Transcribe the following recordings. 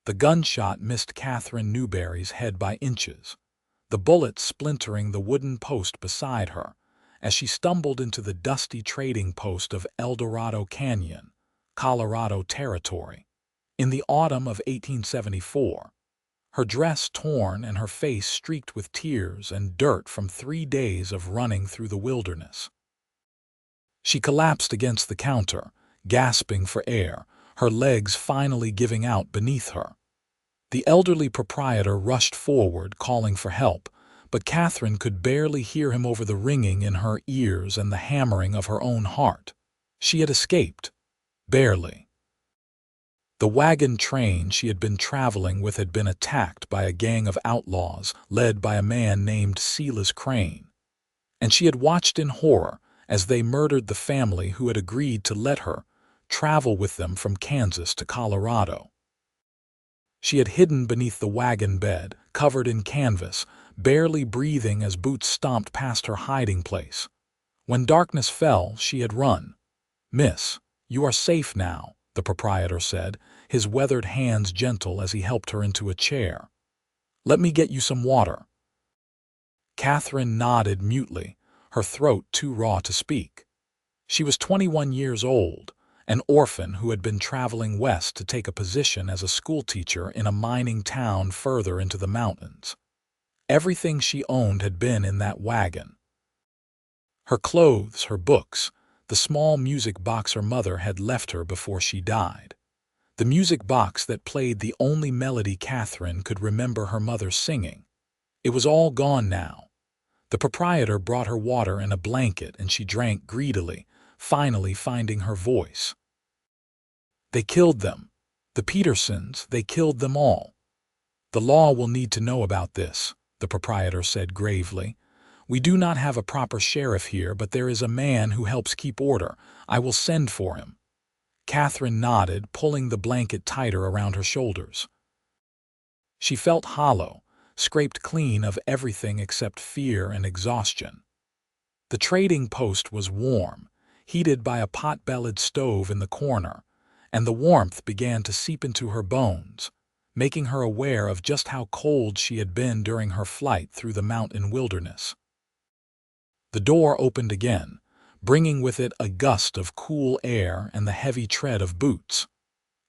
The gunshot missed Katherine Newberry's head by inches, the bullet splintering the wooden post beside her as she stumbled into the dusty trading post of Eldorado Canyon, Colorado Territory, in the autumn of 1874. Her dress torn and her face streaked with tears and dirt from 3 days of running through the wilderness. She collapsed against the counter, gasping for air, her legs finally giving out beneath her. The elderly proprietor rushed forward, calling for help, but Katherine could barely hear him over the ringing in her ears and the hammering of her own heart. She had escaped. Barely. The wagon train she had been traveling with had been attacked by a gang of outlaws led by a man named Silas Crane, and she had watched in horror as they murdered the family who had agreed to let her travel with them from Kansas to Colorado. She had hidden beneath the wagon bed, covered in canvas, barely breathing as boots stomped past her hiding place. When darkness fell, she had run. "Miss, you are safe now," the proprietor said, his weathered hands gentle as he helped her into a chair. "Let me get you some water." Katherine nodded mutely, her throat too raw to speak. She was 21 years old, an orphan who had been traveling west to take a position as a schoolteacher in a mining town further into the mountains. Everything she owned had been in that wagon. Her clothes, her books, the small music box her mother had left her before she died. The music box that played the only melody Katherine could remember her mother singing. It was all gone now. The proprietor brought her water and a blanket, and she drank greedily, finally finding her voice. "They killed them. The Petersons, they killed them all. The law will need to know about this," the proprietor said gravely. "We do not have a proper sheriff here, but there is a man who helps keep order. I will send for him." Katherine nodded, pulling the blanket tighter around her shoulders. She felt hollow, scraped clean of everything except fear and exhaustion. The trading post was warm, heated by a pot-bellied stove in the corner, and the warmth began to seep into her bones, making her aware of just how cold she had been during her flight through the mountain wilderness. The door opened again, bringing with it a gust of cool air and the heavy tread of boots.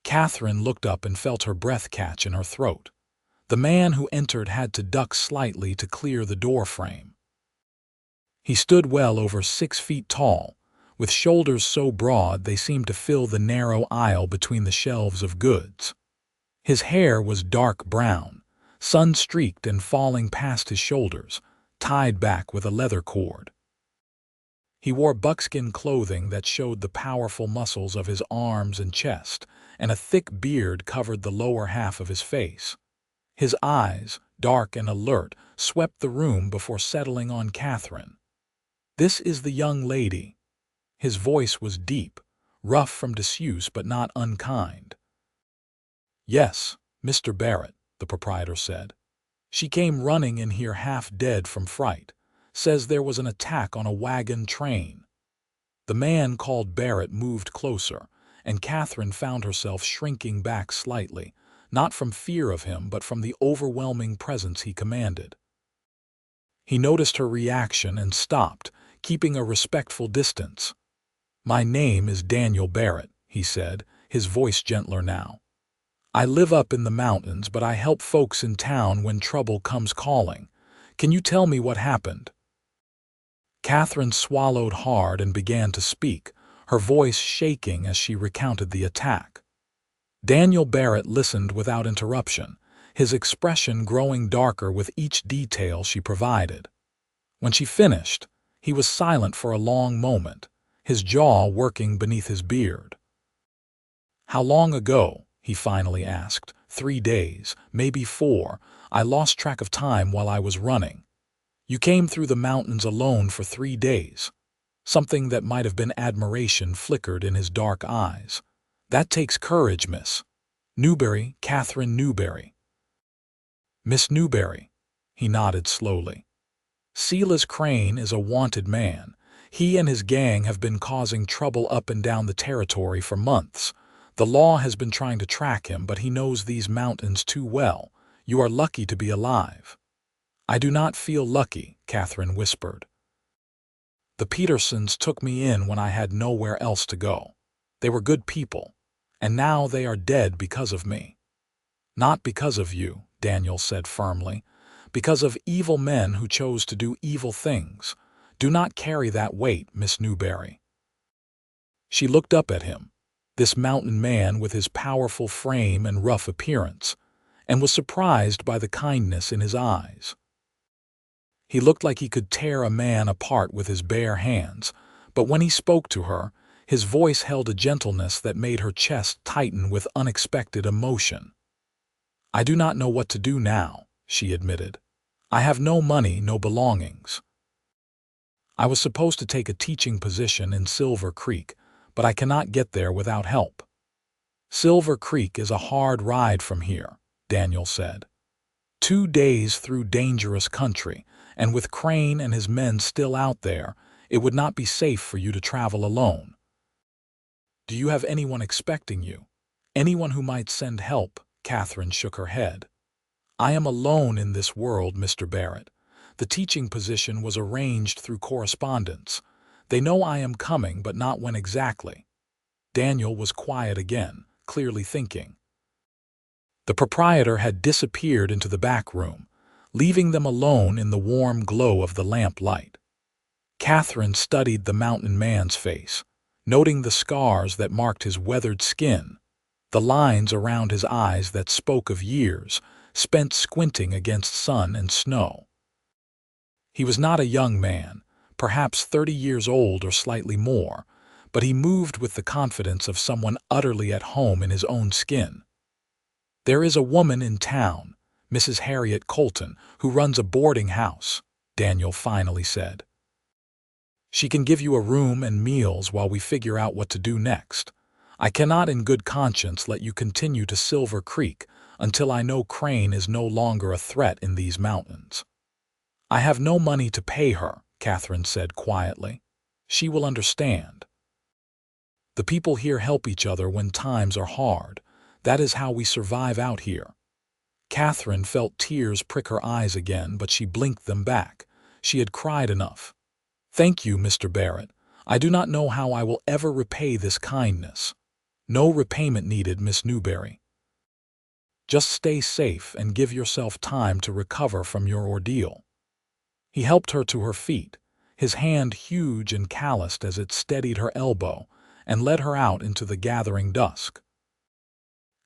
Katherine looked up and felt her breath catch in her throat. The man who entered had to duck slightly to clear the door frame. He stood well over 6 feet tall, with shoulders so broad they seemed to fill the narrow aisle between the shelves of goods. His hair was dark brown, sun-streaked and falling past his shoulders, tied back with a leather cord. He wore buckskin clothing that showed the powerful muscles of his arms and chest, and a thick beard covered the lower half of his face. His eyes, dark and alert, swept the room before settling on Katherine. "This is the young lady." His voice was deep, rough from disuse but not unkind. "Yes, Mr. Barrett," the proprietor said. "She came running in here half dead from fright. Says there was an attack on a wagon train." The man called Barrett moved closer, and Katherine found herself shrinking back slightly, not from fear of him but from the overwhelming presence he commanded. He noticed her reaction and stopped, keeping a respectful distance. "My name is Daniel Barrett," he said, his voice gentler now. "I live up in the mountains, but I help folks in town when trouble comes calling. Can you tell me what happened?" Katherine swallowed hard and began to speak, her voice shaking as she recounted the attack. Daniel Barrett listened without interruption, his expression growing darker with each detail she provided. When she finished, he was silent for a long moment, his jaw working beneath his beard. "How long ago?" he finally asked. 3 days, maybe 4. I lost track of time while I was running." "You came through the mountains alone for 3 days." Something that might have been admiration flickered in his dark eyes. "That takes courage, Miss Newberry, Katherine Newberry." "Miss Newberry," he nodded slowly. "Silas Crane is a wanted man. He and his gang have been causing trouble up and down the territory for months. The law has been trying to track him, but he knows these mountains too well. You are lucky to be alive." "I do not feel lucky," Katherine whispered. "The Petersons took me in when I had nowhere else to go. They were good people, and now they are dead because of me." "Not because of you," Daniel said firmly. "Because of evil men who chose to do evil things. Do not carry that weight, Miss Newberry." She looked up at him, this mountain man with his powerful frame and rough appearance, and was surprised by the kindness in his eyes. He looked like he could tear a man apart with his bare hands, but when he spoke to her, his voice held a gentleness that made her chest tighten with unexpected emotion. "I do not know what to do now," she admitted. "I have no money, no belongings. I was supposed to take a teaching position in Silver Creek, but I cannot get there without help." "Silver Creek is a hard ride from here," Daniel said. 2 days through dangerous country, and with Crane and his men still out there, it would not be safe for you to travel alone. Do you have anyone expecting you? Anyone who might send help?" Katherine shook her head. "I am alone in this world, Mr. Barrett. The teaching position was arranged through correspondence. They know I am coming, but not when exactly." Daniel was quiet again, clearly thinking. The proprietor had disappeared into the back room, leaving them alone in the warm glow of the lamplight. Katherine studied the mountain man's face, noting the scars that marked his weathered skin, the lines around his eyes that spoke of years spent squinting against sun and snow. He was not a young man, perhaps 30 years old or slightly more, but he moved with the confidence of someone utterly at home in his own skin. "There is a woman in town, Mrs. Harriet Colton, who runs a boarding house," Daniel finally said. "She can give you a room and meals while we figure out what to do next. I cannot in good conscience let you continue to Silver Creek until I know Crane is no longer a threat in these mountains." "I have no money to pay her," Katherine said quietly. "She will understand. The people here help each other when times are hard. That is how we survive out here." Katherine felt tears prick her eyes again, but she blinked them back. She had cried enough. "Thank you, Mr. Barrett. I do not know how I will ever repay this kindness." "No repayment needed, Miss Newberry. Just stay safe and give yourself time to recover from your ordeal." He helped her to her feet, his hand huge and calloused as it steadied her elbow, and led her out into the gathering dusk.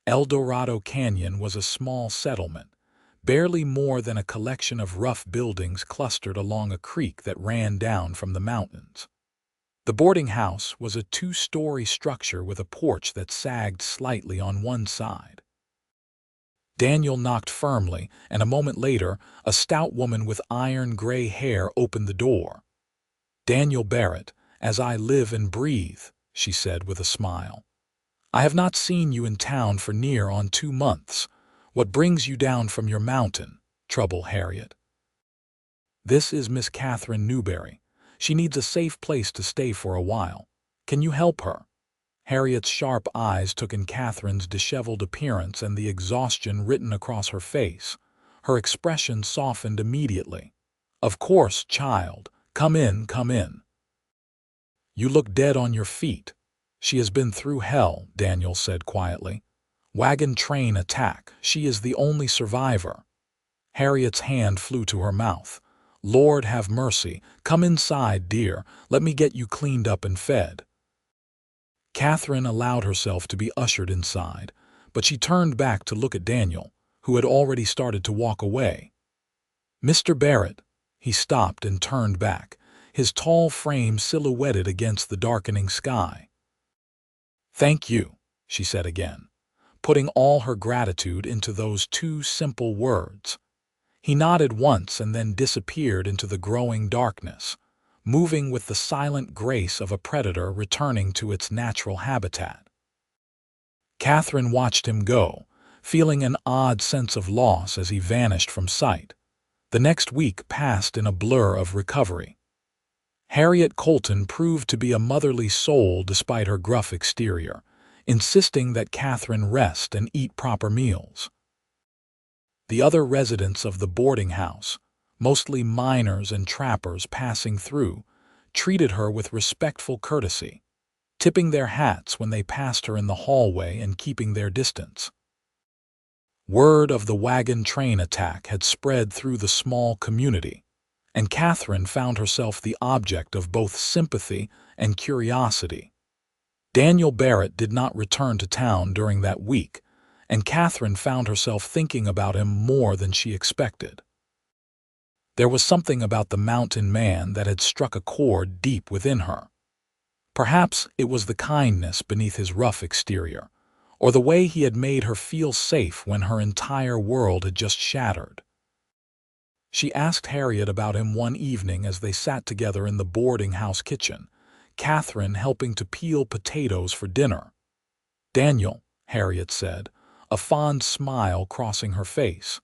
Eldorado Canyon was a small settlement, barely more than a collection of rough buildings clustered along a creek that ran down from the mountains. The boarding house was a 2-story structure with a porch that sagged slightly on one side. Daniel knocked firmly, and a moment later, a stout woman with iron-gray hair opened the door. "Daniel Barrett, as I live and breathe," she said with a smile. "I have not seen you in town for near on 2 months. What brings you down from your mountain, Trouble Harriet?" "This is Miss Katherine Newberry. She needs a safe place to stay for a while. Can you help her?" Harriet's sharp eyes took in Katherine's disheveled appearance and the exhaustion written across her face. Her expression softened immediately. "Of course, child. Come in, come in." "You look dead on your feet." "She has been through hell," Daniel said quietly. "Wagon train attack. She is the only survivor." Harriet's hand flew to her mouth. "Lord have mercy. Come inside, dear. Let me get you cleaned up and fed." Katherine allowed herself to be ushered inside, but she turned back to look at Daniel, who had already started to walk away. "Mr. Barrett." He stopped and turned back, his tall frame silhouetted against the darkening sky. "Thank you," she said again, putting all her gratitude into those 2 simple words. He nodded once and then disappeared into the growing darkness, moving with the silent grace of a predator returning to its natural habitat. Katherine watched him go, feeling an odd sense of loss as he vanished from sight. The next week passed in a blur of recovery. Harriet Colton proved to be a motherly soul despite her gruff exterior, insisting that Katherine rest and eat proper meals. The other residents of the boarding house, mostly miners and trappers passing through, treated her with respectful courtesy, tipping their hats when they passed her in the hallway and keeping their distance. Word of the wagon train attack had spread through the small community, and Katherine found herself the object of both sympathy and curiosity. Daniel Barrett did not return to town during that week, and Katherine found herself thinking about him more than she expected. There was something about the mountain man that had struck a chord deep within her. Perhaps it was the kindness beneath his rough exterior, or the way he had made her feel safe when her entire world had just shattered. She asked Harriet about him one evening as they sat together in the boarding house kitchen, Katherine helping to peel potatoes for dinner. "Daniel," Harriet said, a fond smile crossing her face.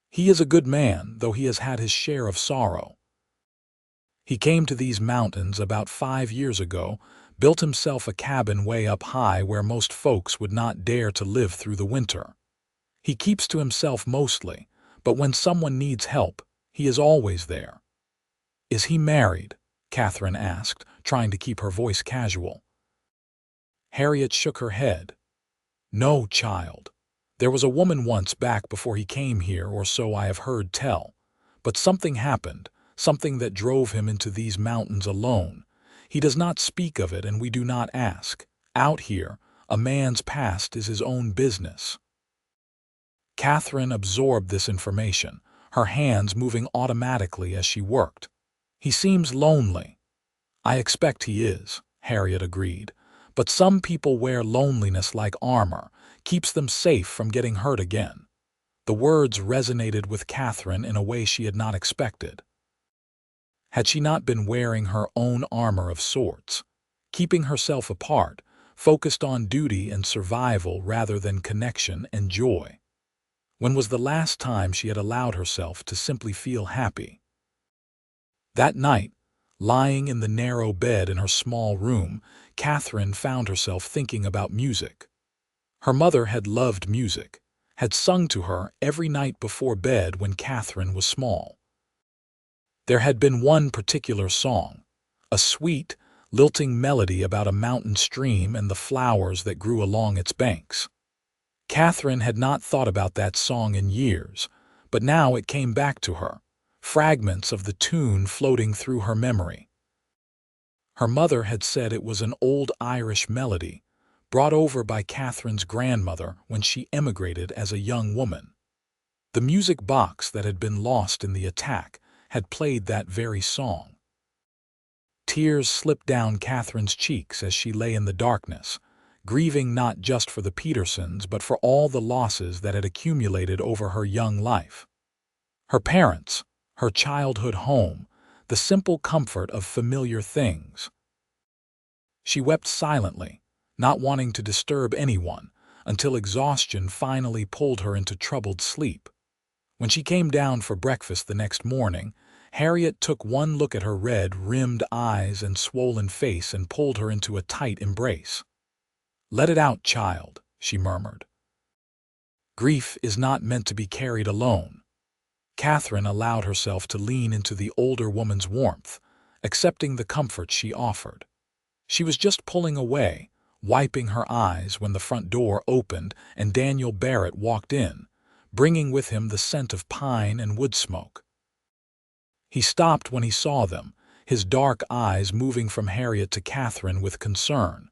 "He is a good man, though he has had his share of sorrow. He came to these mountains about 5 years ago, built himself a cabin way up high where most folks would not dare to live through the winter. He keeps to himself mostly, but when someone needs help, he is always there." "Is he married?" Katherine asked, trying to keep her voice casual. Harriet shook her head. "No, child. There was a woman once back before he came here, or so I have heard tell. But something happened, something that drove him into these mountains alone. He does not speak of it, and we do not ask. Out here, a man's past is his own business." Katherine absorbed this information, her hands moving automatically as she worked. "He seems lonely." "I expect he is," Harriet agreed. "But some people wear loneliness like armor, keeps them safe from getting hurt again." The words resonated with Katherine in a way she had not expected. Had she not been wearing her own armor of sorts, keeping herself apart, focused on duty and survival rather than connection and joy? When was the last time she had allowed herself to simply feel happy? That night, lying in the narrow bed in her small room, Katherine found herself thinking about music. Her mother had loved music, had sung to her every night before bed when Katherine was small. There had been one particular song, a sweet, lilting melody about a mountain stream and the flowers that grew along its banks. Katherine had not thought about that song in years, but now it came back to her, fragments of the tune floating through her memory. Her mother had said it was an old Irish melody, brought over by Katherine's grandmother when she emigrated as a young woman. The music box that had been lost in the attack had played that very song. Tears slipped down Katherine's cheeks as she lay in the darkness, grieving not just for the Petersons but for all the losses that had accumulated over her young life. Her parents, her childhood home, the simple comfort of familiar things. She wept silently, not wanting to disturb anyone, until exhaustion finally pulled her into troubled sleep. When she came down for breakfast the next morning, Harriet took one look at her red-rimmed eyes and swollen face and pulled her into a tight embrace. "Let it out, child," she murmured. "Grief is not meant to be carried alone." Katherine allowed herself to lean into the older woman's warmth, accepting the comfort she offered. She was just pulling away, wiping her eyes when the front door opened and Daniel Barrett walked in, bringing with him the scent of pine and wood smoke. He stopped when he saw them, his dark eyes moving from Harriet to Katherine with concern.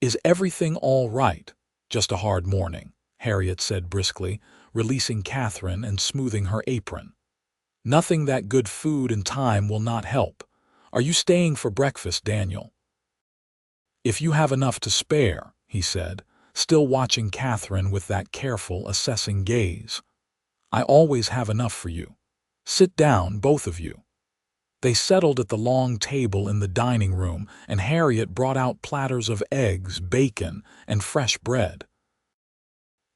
"Is everything all right? Just a hard morning," Harriet said briskly, releasing Katherine and smoothing her apron. "Nothing that good food and time will not help. Are you staying for breakfast, Daniel?" "If you have enough to spare," he said, still watching Katherine with that careful, assessing gaze. "I always have enough for you. Sit down, both of you." They settled at the long table in the dining room, and Harriet brought out platters of eggs, bacon, and fresh bread.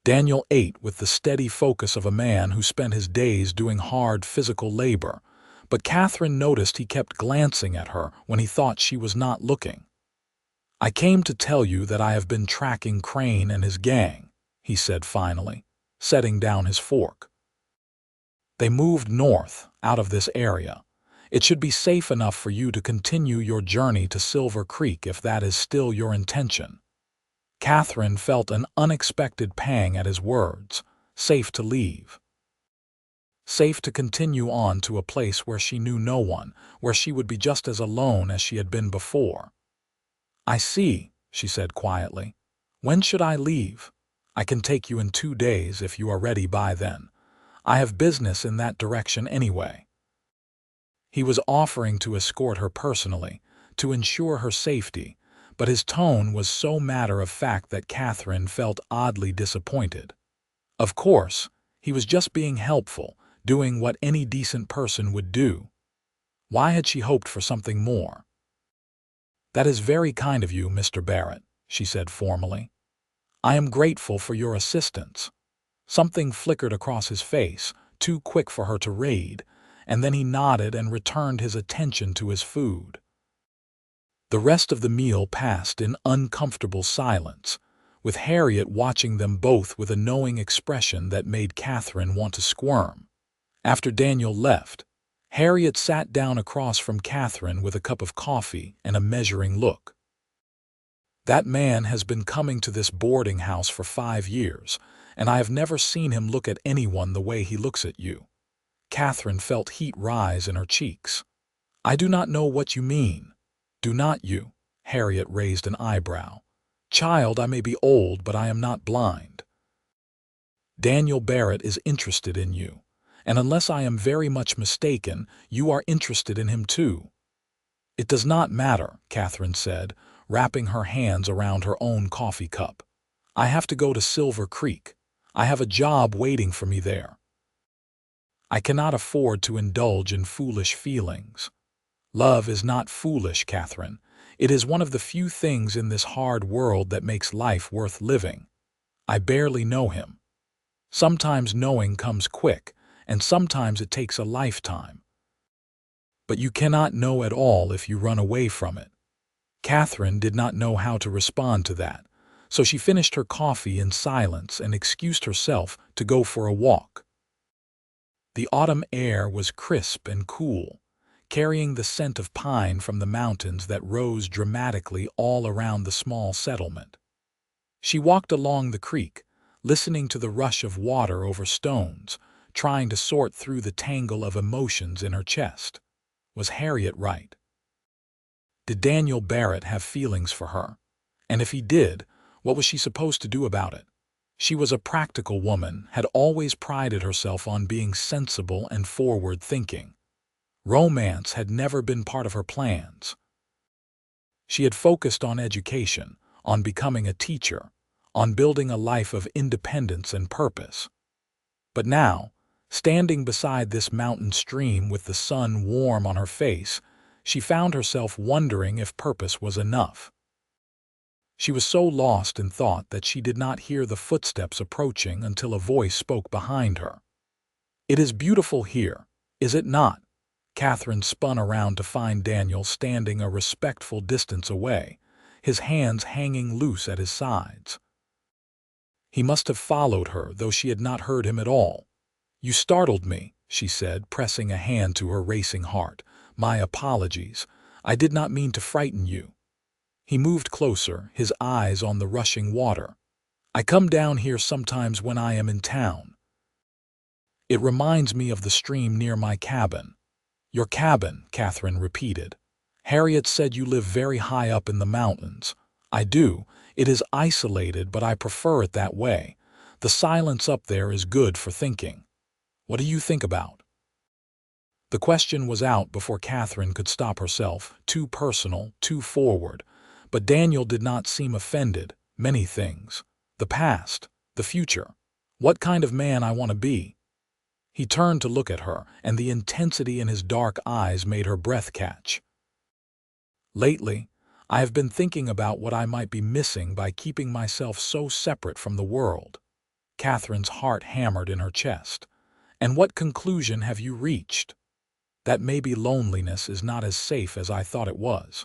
Daniel ate with the steady focus of a man who spent his days doing hard physical labor, but Katherine noticed he kept glancing at her when he thought she was not looking. "I came to tell you that I have been tracking Crane and his gang," he said finally, setting down his fork. "They moved north, out of this area. It should be safe enough for you to continue your journey to Silver Creek if that is still your intention." Katherine felt an unexpected pang at his words. Safe to leave. Safe to continue on to a place where she knew no one, where she would be just as alone as she had been before. "I see," she said quietly. "When should I leave?" "I can take you in 2 days if you are ready by then. I have business in that direction anyway." He was offering to escort her personally, to ensure her safety, but his tone was so matter-of-fact that Katherine felt oddly disappointed. Of course, he was just being helpful, doing what any decent person would do. Why had she hoped for something more? "That is very kind of you, Mr. Barrett," she said formally. "I am grateful for your assistance." Something flickered across his face, too quick for her to read, and then he nodded and returned his attention to his food. The rest of the meal passed in uncomfortable silence, with Harriet watching them both with a knowing expression that made Katherine want to squirm. After Daniel left, Harriet sat down across from Katherine with a cup of coffee and a measuring look. "That man has been coming to this boarding house for 5 years, and I have never seen him look at anyone the way he looks at you." Katherine felt heat rise in her cheeks. "I do not know what you mean." "Do not you?" Harriet raised an eyebrow. "Child, I may be old, but I am not blind. Daniel Barrett is interested in you, and unless I am very much mistaken, you are interested in him too." "It does not matter," Katherine said, wrapping her hands around her own coffee cup. "I have to go to Silver Creek. I have a job waiting for me there. I cannot afford to indulge in foolish feelings." "Love is not foolish, Katherine. It is one of the few things in this hard world that makes life worth living. I barely know him. Sometimes knowing comes quick, and sometimes it takes a lifetime. But you cannot know at all if you run away from it." Katherine did not know how to respond to that, so she finished her coffee in silence and excused herself to go for a walk. The autumn air was crisp and cool, carrying the scent of pine from the mountains that rose dramatically all around the small settlement. She walked along the creek, listening to the rush of water over stones, trying to sort through the tangle of emotions in her chest. Was Harriet right? Did Daniel Barrett have feelings for her? And if he did, what was she supposed to do about it? She was a practical woman, had always prided herself on being sensible and forward-thinking. Romance had never been part of her plans. She had focused on education, on becoming a teacher, on building a life of independence and purpose. But now, standing beside this mountain stream with the sun warm on her face, she found herself wondering if purpose was enough. She was so lost in thought that she did not hear the footsteps approaching until a voice spoke behind her. "It is beautiful here, is it not?" Katherine spun around to find Daniel standing a respectful distance away, his hands hanging loose at his sides. He must have followed her, though she had not heard him at all. "You startled me," she said, pressing a hand to her racing heart. "My apologies. I did not mean to frighten you." He moved closer, his eyes on the rushing water. "I come down here sometimes when I am in town. It reminds me of the stream near my cabin." "Your cabin," Katherine repeated. "Harriet said you live very high up in the mountains." "I do. It is isolated, but I prefer it that way. The silence up there is good for thinking." "What do you think about?" The question was out before Katherine could stop herself, too personal, too forward. But Daniel did not seem offended. "Many things. The past, the future. What kind of man I want to be." He turned to look at her, and the intensity in his dark eyes made her breath catch. "Lately, I have been thinking about what I might be missing by keeping myself so separate from the world." Katherine's heart hammered in her chest. "And what conclusion have you reached?" "That maybe loneliness is not as safe as I thought it was."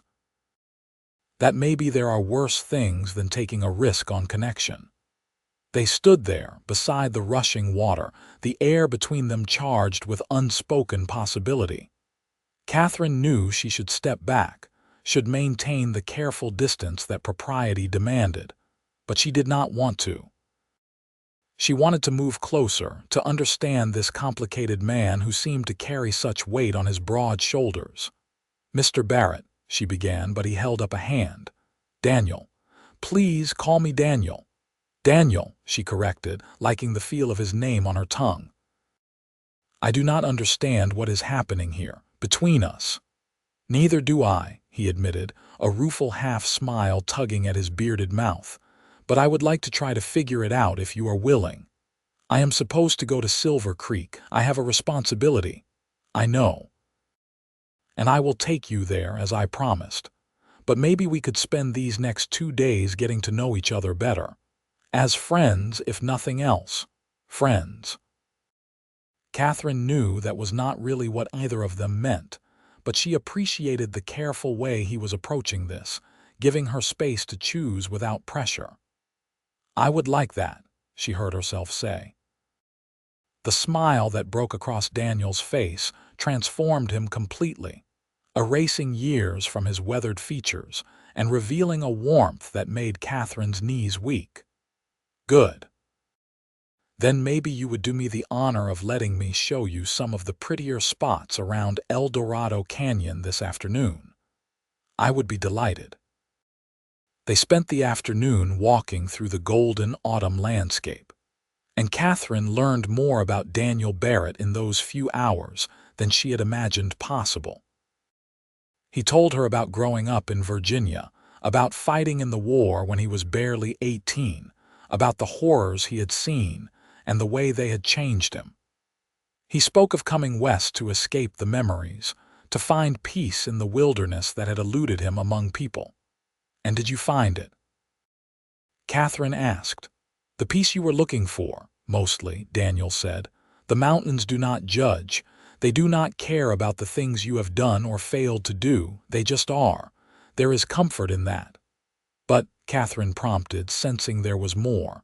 That maybe there are worse things than taking a risk on connection. They stood there, beside the rushing water, the air between them charged with unspoken possibility. Katherine knew she should step back, should maintain the careful distance that propriety demanded, but she did not want to. She wanted to move closer, to understand this complicated man who seemed to carry such weight on his broad shoulders. "Mr. Barrett," she began, but he held up a hand. "Daniel. Please call me Daniel." "Daniel," she corrected, liking the feel of his name on her tongue. "I do not understand what is happening here, between us." "Neither do I," he admitted, a rueful half-smile tugging at his bearded mouth. "But I would like to try to figure it out if you are willing. I am supposed to go to Silver Creek. I have a responsibility. I know. And I will take you there, as I promised. But maybe we could spend these next 2 days getting to know each other better. As friends, if nothing else. Friends." Katherine knew that was not really what either of them meant, but she appreciated the careful way he was approaching this, giving her space to choose without pressure. "I would like that," she heard herself say. The smile that broke across Daniel's face transformed him completely, erasing years from his weathered features and revealing a warmth that made Katherine's knees weak. "Good. Then maybe you would do me the honor of letting me show you some of the prettier spots around Eldorado Canyon this afternoon." "I would be delighted." They spent the afternoon walking through the golden autumn landscape, and Katherine learned more about Daniel Barrett in those few hours than she had imagined possible. He told her about growing up in Virginia, about fighting in the war when he was barely 18, about the horrors he had seen and the way they had changed him. He spoke of coming west to escape the memories, to find peace in the wilderness that had eluded him among people. "And did you find it?" Katherine asked. "The peace you were looking for, mostly," Daniel said. "The mountains do not judge. They do not care about the things you have done or failed to do. They just are. There is comfort in that." "But," Katherine prompted, sensing there was more.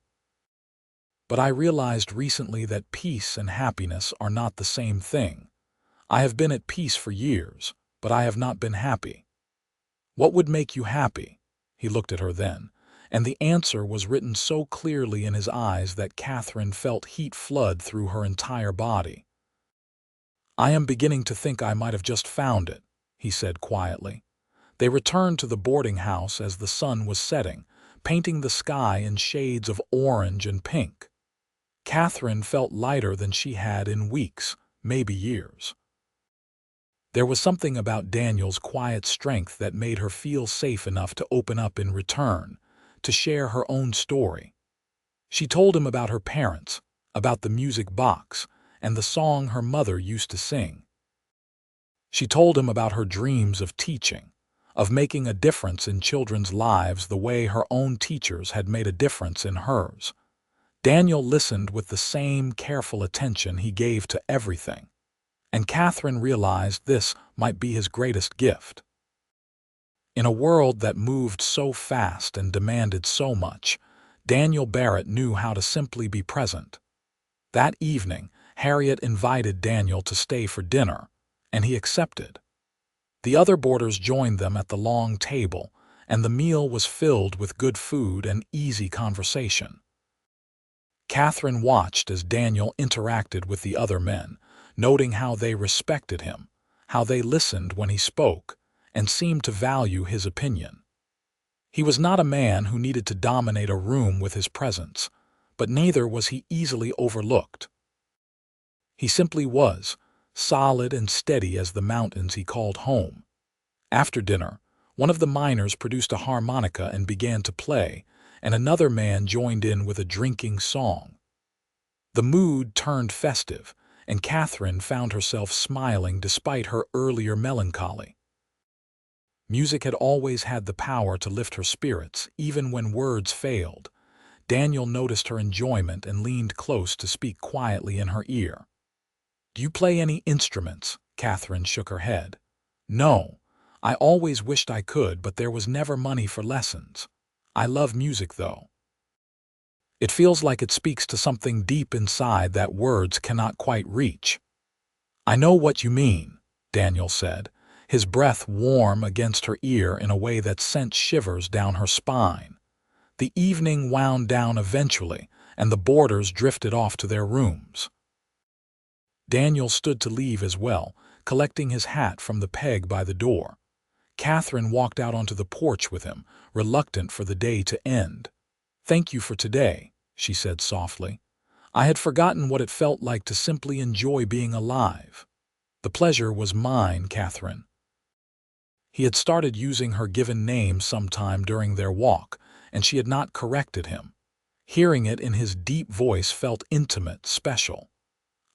"But I realized recently that peace and happiness are not the same thing. I have been at peace for years, but I have not been happy." "What would make you happy?" He looked at her then, and the answer was written so clearly in his eyes that Katherine felt heat flood through her entire body. "I am beginning to think I might have just found it," he said quietly. They returned to the boarding house as the sun was setting, painting the sky in shades of orange and pink. Katherine felt lighter than she had in weeks, maybe years. There was something about Daniel's quiet strength that made her feel safe enough to open up in return, to share her own story. She told him about her parents, about the music box, and the song her mother used to sing. She told him about her dreams of teaching, of making a difference in children's lives the way her own teachers had made a difference in hers. Daniel listened with the same careful attention he gave to everything, and Katherine realized this might be his greatest gift. In a world that moved so fast and demanded so much, Daniel Barrett knew how to simply be present. That evening, Harriet invited Daniel to stay for dinner, and he accepted. The other boarders joined them at the long table, and the meal was filled with good food and easy conversation. Katherine watched as Daniel interacted with the other men, noting how they respected him, how they listened when he spoke, and seemed to value his opinion. He was not a man who needed to dominate a room with his presence, but neither was he easily overlooked. He simply was, solid and steady as the mountains he called home. After dinner, one of the miners produced a harmonica and began to play, and another man joined in with a drinking song. The mood turned festive, and Katherine found herself smiling despite her earlier melancholy. Music had always had the power to lift her spirits, even when words failed. Daniel noticed her enjoyment and leaned close to speak quietly in her ear. "Do you play any instruments?" Katherine shook her head. "No, I always wished I could, but there was never money for lessons. I love music, though. It feels like it speaks to something deep inside that words cannot quite reach. I know what you mean, Daniel said, his breath warm against her ear in a way that sent shivers down her spine. The evening wound down eventually, and the boarders drifted off to their rooms. Daniel stood to leave as well, collecting his hat from the peg by the door. Katherine walked out onto the porch with him, reluctant for the day to end. "Thank you for today," she said softly. "I had forgotten what it felt like to simply enjoy being alive." "The pleasure was mine, Katherine." He had started using her given name sometime during their walk, and she had not corrected him. Hearing it in his deep voice felt intimate, special.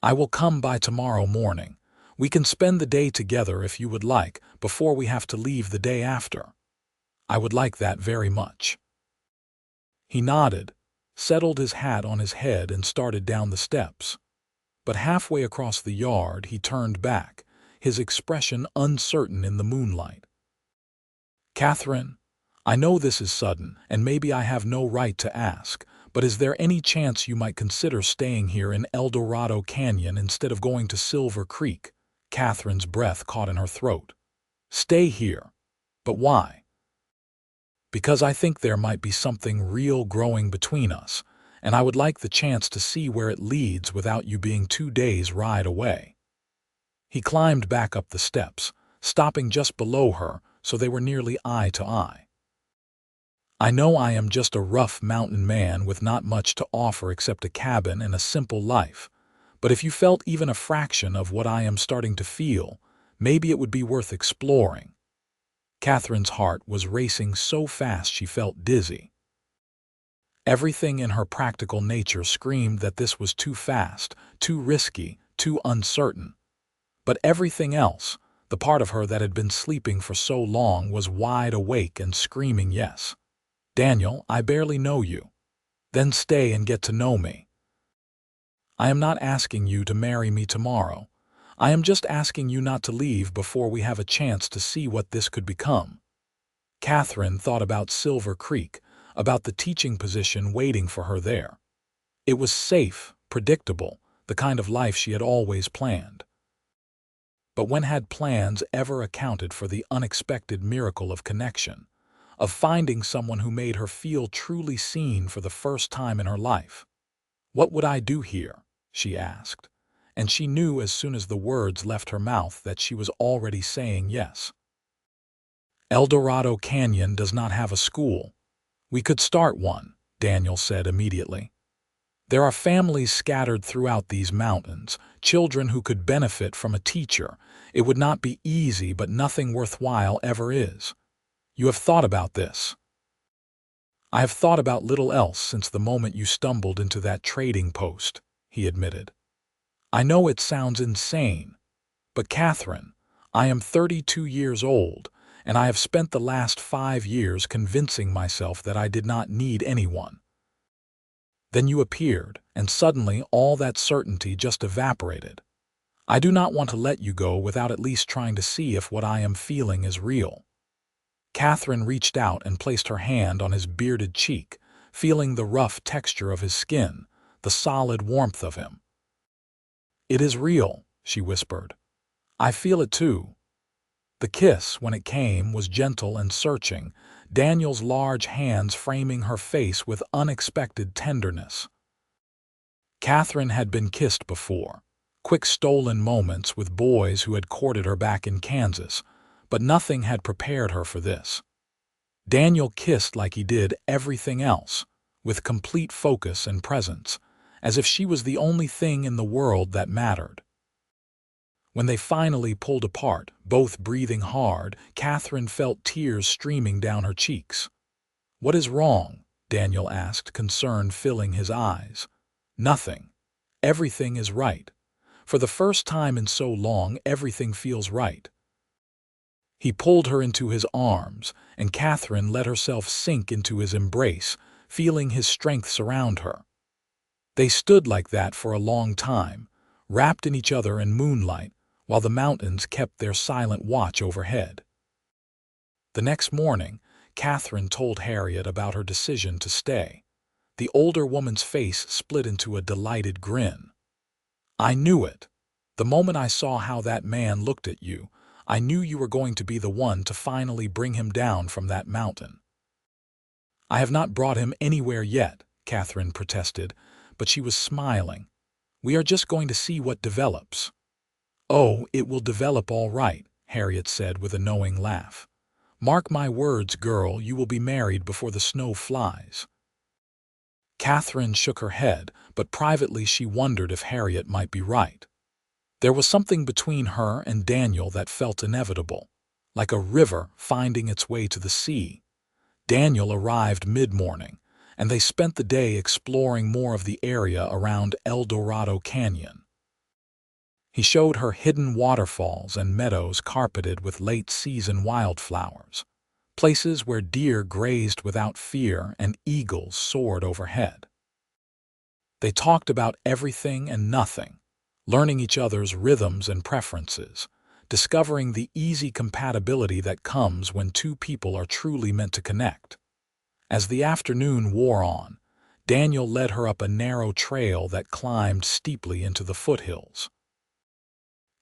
"I will come by tomorrow morning. We can spend the day together if you would like, before we have to leave the day after." "I would like that very much." He nodded, settled his hat on his head and started down the steps. But halfway across the yard he turned back, his expression uncertain in the moonlight. "Katherine, I know this is sudden, and maybe I have no right to ask, but is there any chance you might consider staying here in Eldorado Canyon instead of going to Silver Creek?" Katherine's breath caught in her throat. "Stay here. But why?" "Because I think there might be something real growing between us, and I would like the chance to see where it leads without you being 2 days' ride away." He climbed back up the steps, stopping just below her so they were nearly eye to eye. "I know I am just a rough mountain man with not much to offer except a cabin and a simple life, but if you felt even a fraction of what I am starting to feel, maybe it would be worth exploring." Katherine's heart was racing so fast she felt dizzy. Everything in her practical nature screamed that this was too fast, too risky, too uncertain. But everything else, the part of her that had been sleeping for so long, was wide awake and screaming yes. "Daniel, I barely know you. Then stay and get to know me. I am not asking you to marry me tomorrow. I am just asking you not to leave before we have a chance to see what this could become." Katherine thought about Silver Creek, about the teaching position waiting for her there. It was safe, predictable, the kind of life she had always planned. But when had plans ever accounted for the unexpected miracle of connection, of finding someone who made her feel truly seen for the first time in her life? "What would I do here?" she asked, and she knew as soon as the words left her mouth that she was already saying yes. "Eldorado Canyon does not have a school. We could start one," Daniel said immediately. "There are families scattered throughout these mountains, children who could benefit from a teacher. It would not be easy, but nothing worthwhile ever is. You have thought about this." "I have thought about little else since the moment you stumbled into that trading post," he admitted. "I know it sounds insane, but Katherine, I am 32 years old, and I have spent the last 5 years convincing myself that I did not need anyone. Then you appeared, and suddenly all that certainty just evaporated. I do not want to let you go without at least trying to see if what I am feeling is real." Katherine reached out and placed her hand on his bearded cheek, feeling the rough texture of his skin, the solid warmth of him. "It is real," she whispered. "I feel it too." The kiss, when it came, was gentle and searching, Daniel's large hands framing her face with unexpected tenderness. Katherine had been kissed before, quick stolen moments with boys who had courted her back in Kansas, but nothing had prepared her for this. Daniel kissed like he did everything else, with complete focus and presence, as if she was the only thing in the world that mattered. When they finally pulled apart, both breathing hard, Katherine felt tears streaming down her cheeks. "What is wrong?" Daniel asked, concern filling his eyes. "Nothing. Everything is right. For the first time in so long, everything feels right." He pulled her into his arms, and Katherine let herself sink into his embrace, feeling his strength surround her. They stood like that for a long time, wrapped in each other in moonlight, while the mountains kept their silent watch overhead. The next morning, Katherine told Harriet about her decision to stay. The older woman's face split into a delighted grin. "I knew it. The moment I saw how that man looked at you, I knew you were going to be the one to finally bring him down from that mountain." "I have not brought him anywhere yet," Katherine protested, but she was smiling. "We are just going to see what develops." "Oh, it will develop all right," Harriet said with a knowing laugh. "Mark my words, girl, you will be married before the snow flies." Katherine shook her head, but privately she wondered if Harriet might be right. There was something between her and Daniel that felt inevitable, like a river finding its way to the sea. Daniel arrived mid-morning, and they spent the day exploring more of the area around Eldorado Canyon. He showed her hidden waterfalls and meadows carpeted with late-season wildflowers, places where deer grazed without fear and eagles soared overhead. They talked about everything and nothing, learning each other's rhythms and preferences, discovering the easy compatibility that comes when two people are truly meant to connect. As the afternoon wore on, Daniel led her up a narrow trail that climbed steeply into the foothills.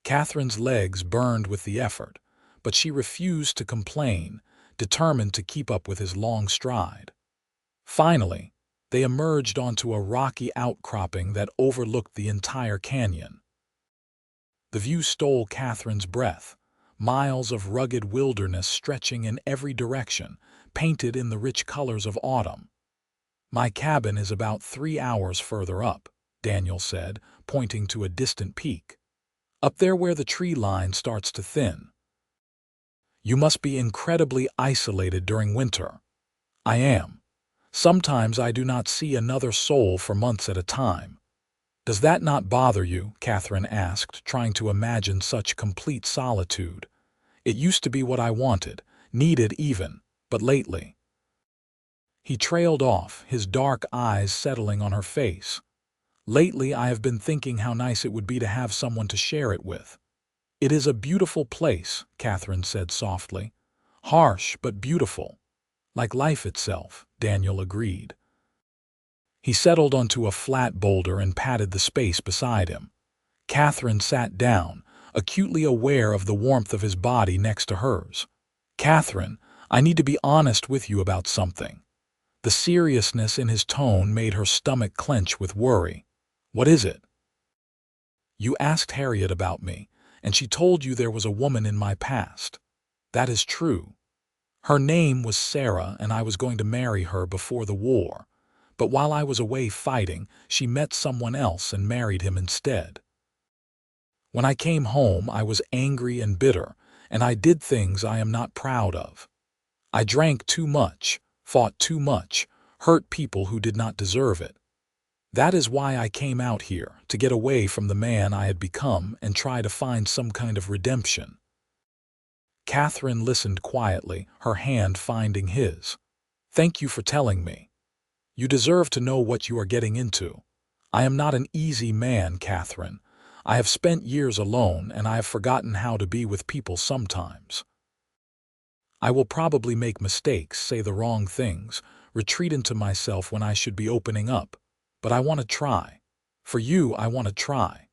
Katherine's legs burned with the effort, but she refused to complain, determined to keep up with his long stride. Finally, they emerged onto a rocky outcropping that overlooked the entire canyon. The view stole Katherine's breath, miles of rugged wilderness stretching in every direction, painted in the rich colors of autumn. "My cabin is about 3 hours further up," Daniel said, pointing to a distant peak. "Up there where the tree line starts to thin." "You must be incredibly isolated during winter." "I am. Sometimes I do not see another soul for months at a time." "Does that not bother you?" Katherine asked, trying to imagine such complete solitude. "It used to be what I wanted, needed even, but lately—" He trailed off, his dark eyes settling on her face. "Lately I have been thinking how nice it would be to have someone to share it with." "It is a beautiful place," Katherine said softly. "Harsh, but beautiful." "Like life itself," Daniel agreed. He settled onto a flat boulder and patted the space beside him. Katherine sat down, acutely aware of the warmth of his body next to hers. "Katherine, I need to be honest with you about something." The seriousness in his tone made her stomach clench with worry. "What is it?" "You asked Harriet about me, and she told you there was a woman in my past." "That is true. Her name was Sarah, and I was going to marry her before the war. But while I was away fighting, she met someone else and married him instead. When I came home, I was angry and bitter, and I did things I am not proud of. I drank too much, fought too much, hurt people who did not deserve it. That is why I came out here, to get away from the man I had become and try to find some kind of redemption." Katherine listened quietly, her hand finding his. "Thank you for telling me. You deserve to know what you are getting into. I am not an easy man, Katherine. I have spent years alone, and I have forgotten how to be with people sometimes. I will probably make mistakes, say the wrong things, retreat into myself when I should be opening up. But I want to try. For you, I want to try."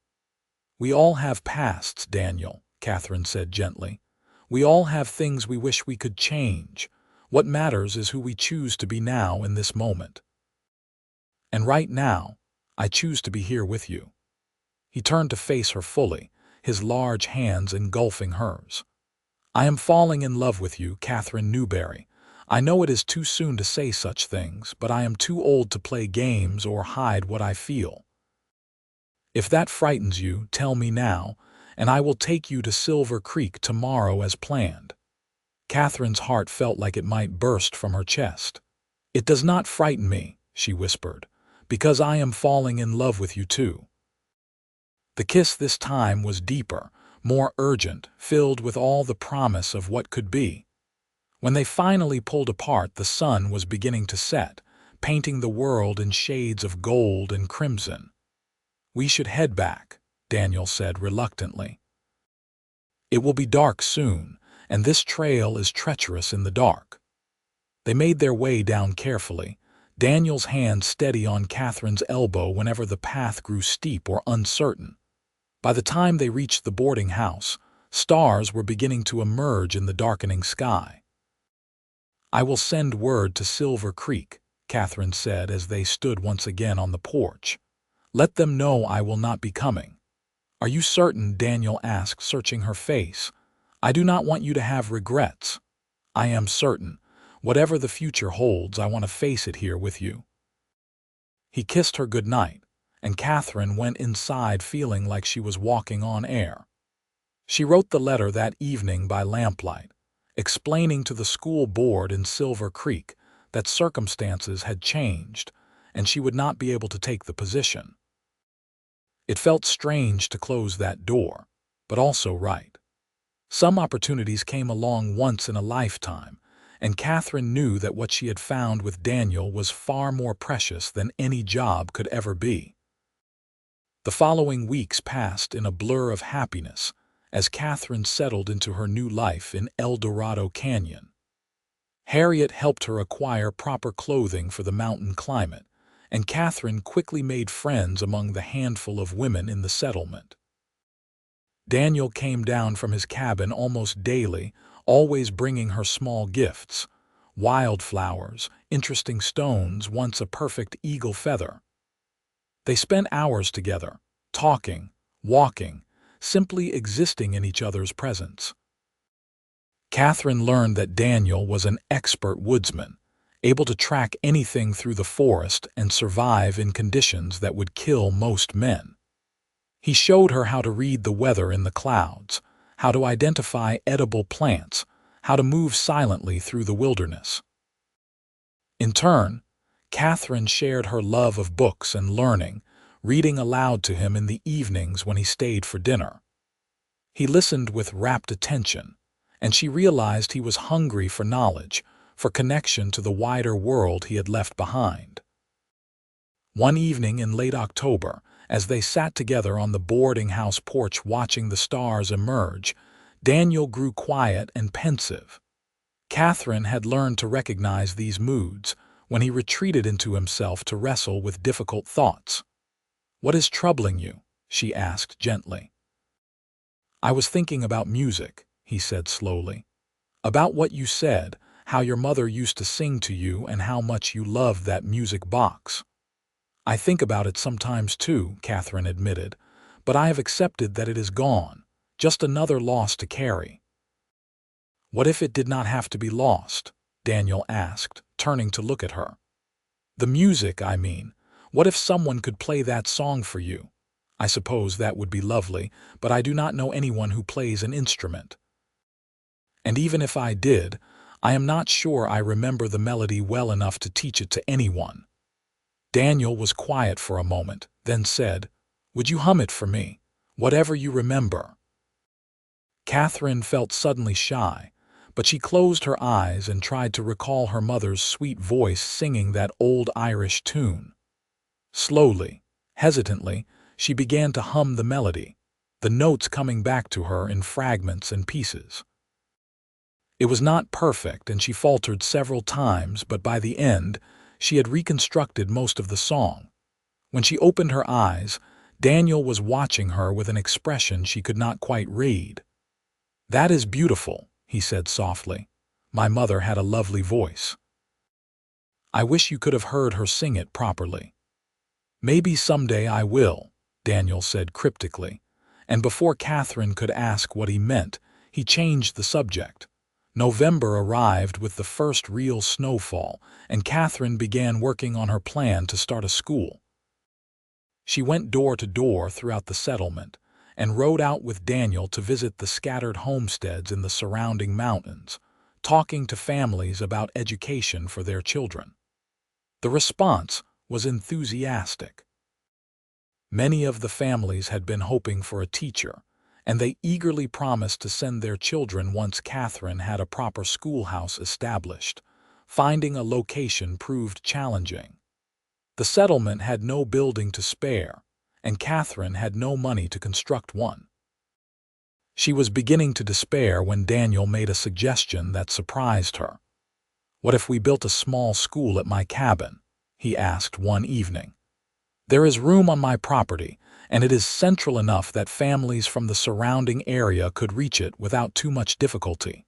"We all have pasts, Daniel," Katherine said gently. "We all have things we wish we could change. What matters is who we choose to be now in this moment. And right now, I choose to be here with you." He turned to face her fully, his large hands engulfing hers. "I am falling in love with you, Katherine Newberry. I know it is too soon to say such things, but I am too old to play games or hide what I feel. If that frightens you, tell me now, and I will take you to Silver Creek tomorrow as planned." Katherine's heart felt like it might burst from her chest. "It does not frighten me," she whispered, "because I am falling in love with you too." The kiss this time was deeper, more urgent, filled with all the promise of what could be. When they finally pulled apart, the sun was beginning to set, painting the world in shades of gold and crimson. "We should head back," Daniel said reluctantly. "It will be dark soon, and this trail is treacherous in the dark." They made their way down carefully, Daniel's hand steady on Katherine's elbow whenever the path grew steep or uncertain. By the time they reached the boarding house, stars were beginning to emerge in the darkening sky. "I will send word to Silver Creek," Katherine said as they stood once again on the porch. "Let them know I will not be coming." "Are you certain?" Daniel asked, searching her face. "I do not want you to have regrets." "I am certain. Whatever the future holds, I want to face it here with you." He kissed her goodnight, and Katherine went inside feeling like she was walking on air. She wrote the letter that evening by lamplight, explaining to the school board in Silver Creek that circumstances had changed and she would not be able to take the position. It felt strange to close that door, but also right. Some opportunities came along once in a lifetime, and Katherine knew that what she had found with Daniel was far more precious than any job could ever be. The following weeks passed in a blur of happiness as Katherine settled into her new life in Eldorado Canyon. Harriet helped her acquire proper clothing for the mountain climate, and Katherine quickly made friends among the handful of women in the settlement. Daniel came down from his cabin almost daily, always bringing her small gifts: wildflowers, interesting stones, once a perfect eagle feather. They spent hours together, talking, walking, simply existing in each other's presence. Katherine learned that Daniel was an expert woodsman, able to track anything through the forest and survive in conditions that would kill most men. He showed her how to read the weather in the clouds, how to identify edible plants, how to move silently through the wilderness. In turn, Katherine shared her love of books and learning, reading aloud to him in the evenings when he stayed for dinner. He listened with rapt attention, and she realized he was hungry for knowledge, for connection to the wider world he had left behind. One evening in late October, as they sat together on the boarding house porch watching the stars emerge, Daniel grew quiet and pensive. Katherine had learned to recognize these moods when he retreated into himself to wrestle with difficult thoughts. "What is troubling you?" she asked gently. "I was thinking about music," he said slowly. "About what you said, how your mother used to sing to you and how much you loved that music box." "I think about it sometimes too," Katherine admitted, "but I have accepted that it is gone, just another loss to carry." "What if it did not have to be lost?" Daniel asked, turning to look at her. "The music, I mean. What if someone could play that song for you? I suppose that would be lovely, but I do not know anyone who plays an instrument. And even if I did, I am not sure I remember the melody well enough to teach it to anyone." Daniel was quiet for a moment, then said, "Would you hum it for me? Whatever you remember." Katherine felt suddenly shy, but she closed her eyes and tried to recall her mother's sweet voice singing that old Irish tune. Slowly, hesitantly, she began to hum the melody, the notes coming back to her in fragments and pieces. It was not perfect, and she faltered several times, but by the end, she had reconstructed most of the song. When she opened her eyes, Daniel was watching her with an expression she could not quite read. "That is beautiful," he said softly. "My mother had a lovely voice. I wish you could have heard her sing it properly." "Maybe someday I will," Daniel said cryptically, and before Katherine could ask what he meant, he changed the subject. November arrived with the first real snowfall, and Katherine began working on her plan to start a school. She went door to door throughout the settlement and rode out with Daniel to visit the scattered homesteads in the surrounding mountains, talking to families about education for their children. The response was enthusiastic. Many of the families had been hoping for a teacher, and they eagerly promised to send their children once Katherine had a proper schoolhouse established. Finding a location proved challenging. The settlement had no building to spare, and Katherine had no money to construct one. She was beginning to despair when Daniel made a suggestion that surprised her. "What if we built a small school at my cabin?" he asked one evening. "There is room on my property, and it is central enough that families from the surrounding area could reach it without too much difficulty."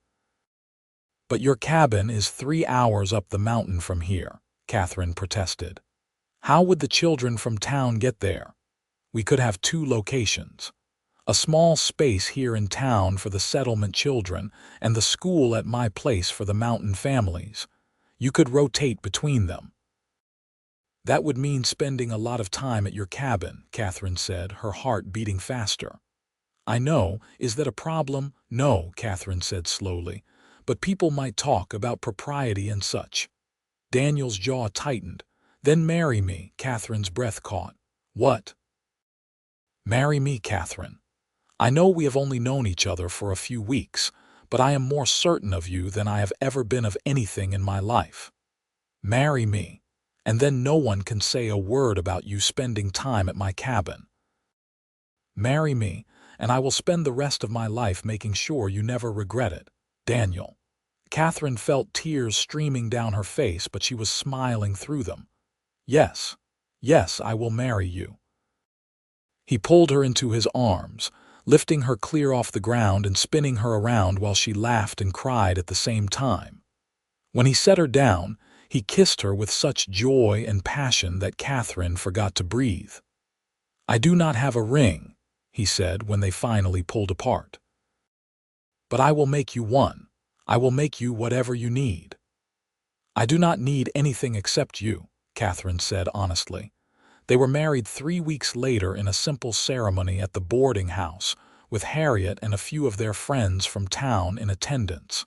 "But your cabin is 3 hours up the mountain from here," Katherine protested. "How would the children from town get there? We could have 2 locations. A small space here in town for the settlement children and the school at my place for the mountain families. You could rotate between them." "That would mean spending a lot of time at your cabin," Katherine said, her heart beating faster. "I know. Is that a problem?" "No," Katherine said slowly, "but people might talk about propriety and such." Daniel's jaw tightened. "Then marry me," Katherine's breath caught. "What?" "Marry me, Katherine. I know we have only known each other for a few weeks, but I am more certain of you than I have ever been of anything in my life. Marry me, and then no one can say a word about you spending time at my cabin. Marry me, and I will spend the rest of my life making sure you never regret it, Daniel." Katherine felt tears streaming down her face, but she was smiling through them. "Yes, yes, I will marry you." He pulled her into his arms, lifting her clear off the ground and spinning her around while she laughed and cried at the same time. When he set her down, he kissed her with such joy and passion that Katherine forgot to breathe. "I do not have a ring," he said when they finally pulled apart. "But I will make you one. I will make you whatever you need." "I do not need anything except you," Katherine said honestly. They were married 3 weeks later in a simple ceremony at the boarding house, with Harriet and a few of their friends from town in attendance.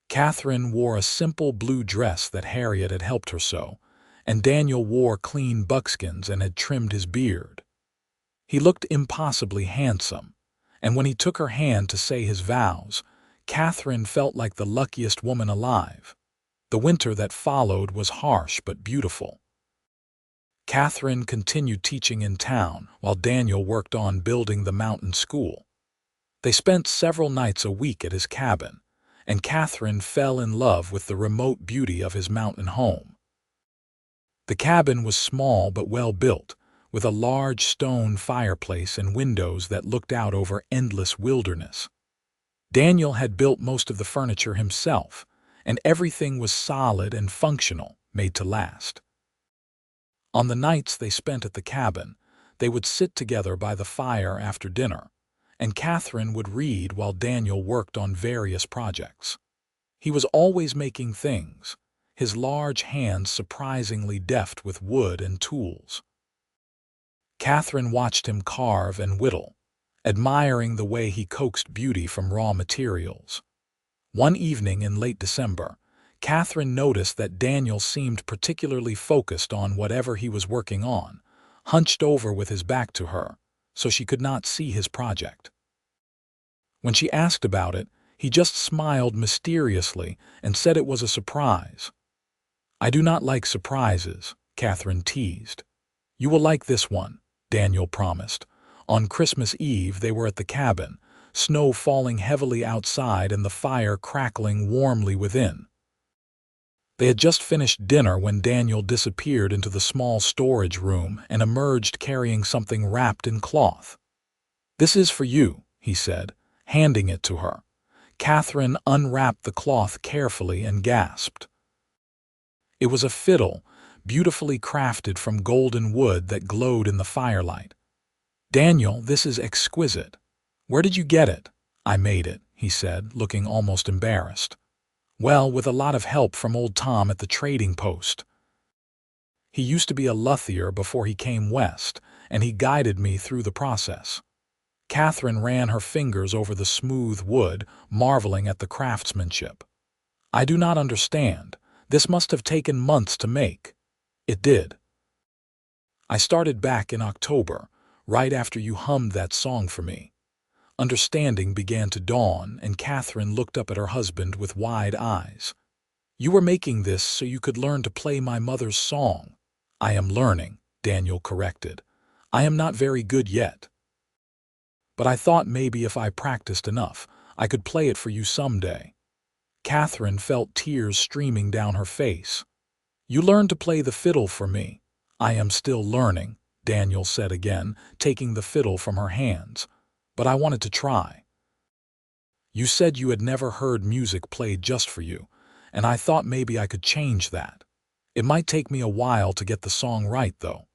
Katherine wore a simple blue dress that Harriet had helped her sew, and Daniel wore clean buckskins and had trimmed his beard. He looked impossibly handsome, and when he took her hand to say his vows, Katherine felt like the luckiest woman alive. The winter that followed was harsh but beautiful. Katherine continued teaching in town while Daniel worked on building the mountain school. They spent several nights a week at his cabin, and Katherine fell in love with the remote beauty of his mountain home. The cabin was small but well built, with a large stone fireplace and windows that looked out over endless wilderness. Daniel had built most of the furniture himself, and everything was solid and functional, made to last. On the nights they spent at the cabin, they would sit together by the fire after dinner, and Katherine would read while Daniel worked on various projects. He was always making things, his large hands surprisingly deft with wood and tools. Katherine watched him carve and whittle, admiring the way he coaxed beauty from raw materials. One evening in late December, Katherine noticed that Daniel seemed particularly focused on whatever he was working on, hunched over with his back to her, so she could not see his project. When she asked about it, he just smiled mysteriously and said it was a surprise. "I do not like surprises," Katherine teased. "You will like this one," Daniel promised. On Christmas Eve they were at the cabin, snow falling heavily outside and the fire crackling warmly within. They had just finished dinner when Daniel disappeared into the small storage room and emerged carrying something wrapped in cloth. "This is for you," he said, handing it to her. Katherine unwrapped the cloth carefully and gasped. It was a fiddle, beautifully crafted from golden wood that glowed in the firelight. "Daniel, this is exquisite. Where did you get it?" "I made it," he said, looking almost embarrassed. "Well, with a lot of help from old Tom at the trading post. He used to be a luthier before he came west, and he guided me through the process." Katherine ran her fingers over the smooth wood, marveling at the craftsmanship. "I do not understand. This must have taken months to make." "It did. I started back in October, right after you hummed that song for me." Understanding began to dawn, and Katherine looked up at her husband with wide eyes. "You were making this so you could learn to play my mother's song." "I am learning," Daniel corrected. "I am not very good yet." but I thought maybe if I practiced enough, I could play it for you someday." Katherine felt tears streaming down her face. "You learned to play the fiddle for me." "I am still learning," Daniel said again, taking the fiddle from her hands. "But I wanted to try. You said you had never heard music played just for you, and I thought maybe I could change that. It might take me a while to get the song right, though.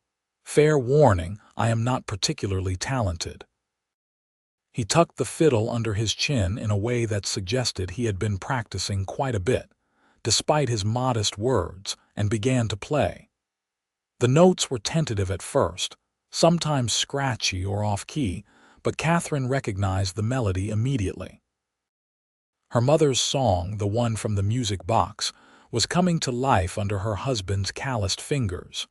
Fair warning, I am not particularly talented." He tucked the fiddle under his chin in a way that suggested he had been practicing quite a bit, despite his modest words, and began to play. The notes were tentative at first, sometimes scratchy or off-key, but Katherine recognized the melody immediately. Her mother's song, the one from the music box, was coming to life under her husband's calloused fingers.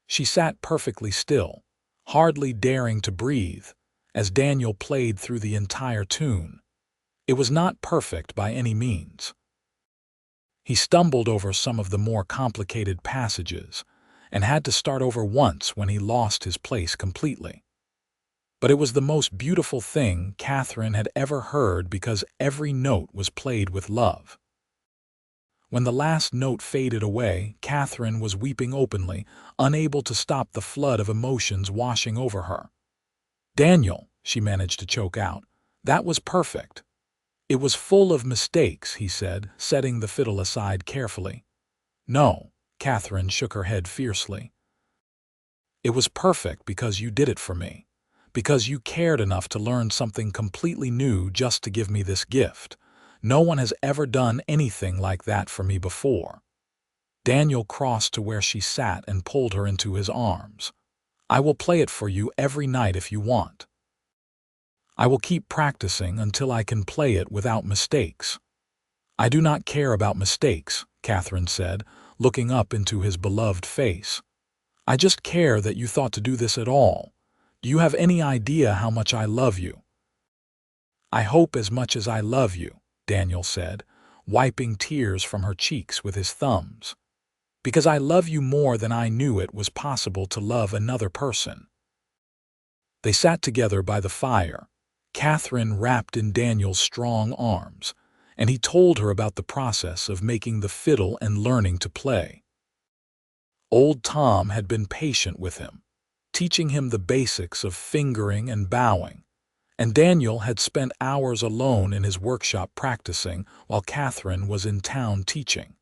She sat perfectly still, hardly daring to breathe, as Daniel played through the entire tune. It was not perfect by any means. He stumbled over some of the more complicated passages, and had to start over once when he lost his place completely. But it was the most beautiful thing Katherine had ever heard because every note was played with love. When the last note faded away, Katherine was weeping openly, unable to stop the flood of emotions washing over her. "Daniel," she managed to choke out, "that was perfect." "It was full of mistakes," he said, setting the fiddle aside carefully. "No," Katherine shook her head fiercely. "It was perfect because you did it for me. Because you cared enough to learn something completely new just to give me this gift. No one has ever done anything like that for me before." Daniel crossed to where she sat and pulled her into his arms. "I will play it for you every night if you want. I will keep practicing until I can play it without mistakes." "I do not care about mistakes," Katherine said, looking up into his beloved face. "I just care that you thought to do this at all. Do you have any idea how much I love you?" "I hope as much as I love you," Daniel said, wiping tears from her cheeks with his thumbs. "Because I love you more than I knew it was possible to love another person." They sat together by the fire, Katherine wrapped in Daniel's strong arms, and he told her about the process of making the fiddle and learning to play. Old Tom had been patient with him, teaching him the basics of fingering and bowing, and Daniel had spent hours alone in his workshop practicing while Katherine was in town teaching.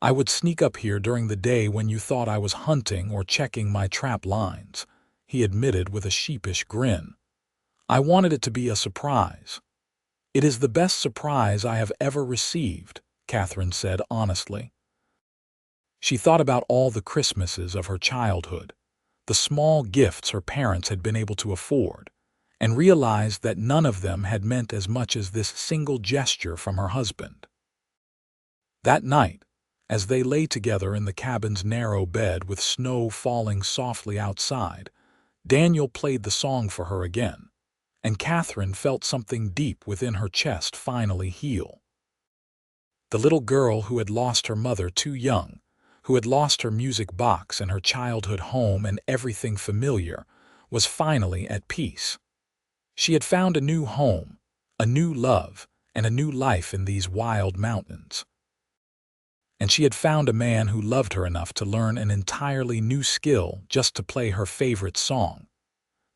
"I would sneak up here during the day when you thought I was hunting or checking my trap lines," he admitted with a sheepish grin. "I wanted it to be a surprise." "It is the best surprise I have ever received," Katherine said honestly. She thought about all the Christmases of her childhood, the small gifts her parents had been able to afford, and realized that none of them had meant as much as this single gesture from her husband. That night, as they lay together in the cabin's narrow bed with snow falling softly outside, Daniel played the song for her again, and Katherine felt something deep within her chest finally heal. The little girl who had lost her mother too young, who had lost her music box and her childhood home and everything familiar, was finally at peace. She had found a new home, a new love, and a new life in these wild mountains. And she had found a man who loved her enough to learn an entirely new skill just to play her favorite song.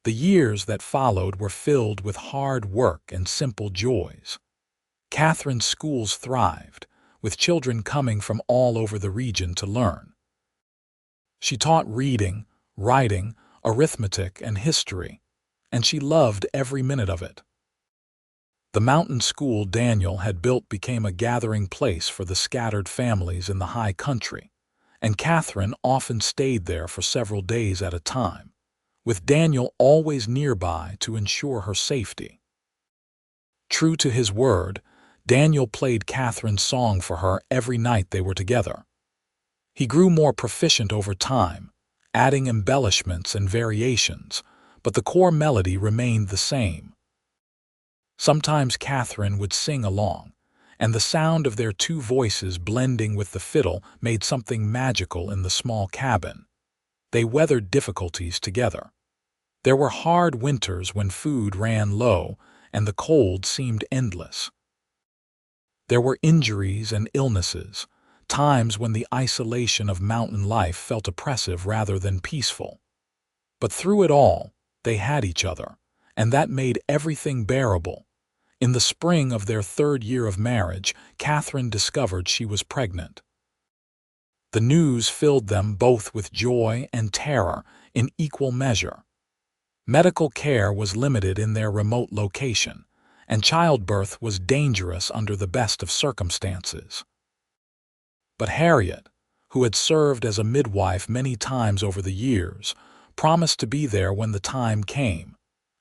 The years that followed were filled with hard work and simple joys. Katherine's schools thrived, with children coming from all over the region to learn. She taught reading, writing, arithmetic, and history, and she loved every minute of it. The mountain school Daniel had built became a gathering place for the scattered families in the high country, and Katherine often stayed there for several days at a time, with Daniel always nearby to ensure her safety. True to his word, Daniel played Katherine's song for her every night they were together. He grew more proficient over time, adding embellishments and variations, but the core melody remained the same. Sometimes Katherine would sing along, and the sound of their two voices blending with the fiddle made something magical in the small cabin. They weathered difficulties together. There were hard winters when food ran low and the cold seemed endless. There were injuries and illnesses, times when the isolation of mountain life felt oppressive rather than peaceful. But through it all, they had each other, and that made everything bearable. In the spring of their 3rd year of marriage, Katherine discovered she was pregnant. The news filled them both with joy and terror in equal measure. Medical care was limited in their remote location, and childbirth was dangerous under the best of circumstances. But Harriet, who had served as a midwife many times over the years, promised to be there when the time came,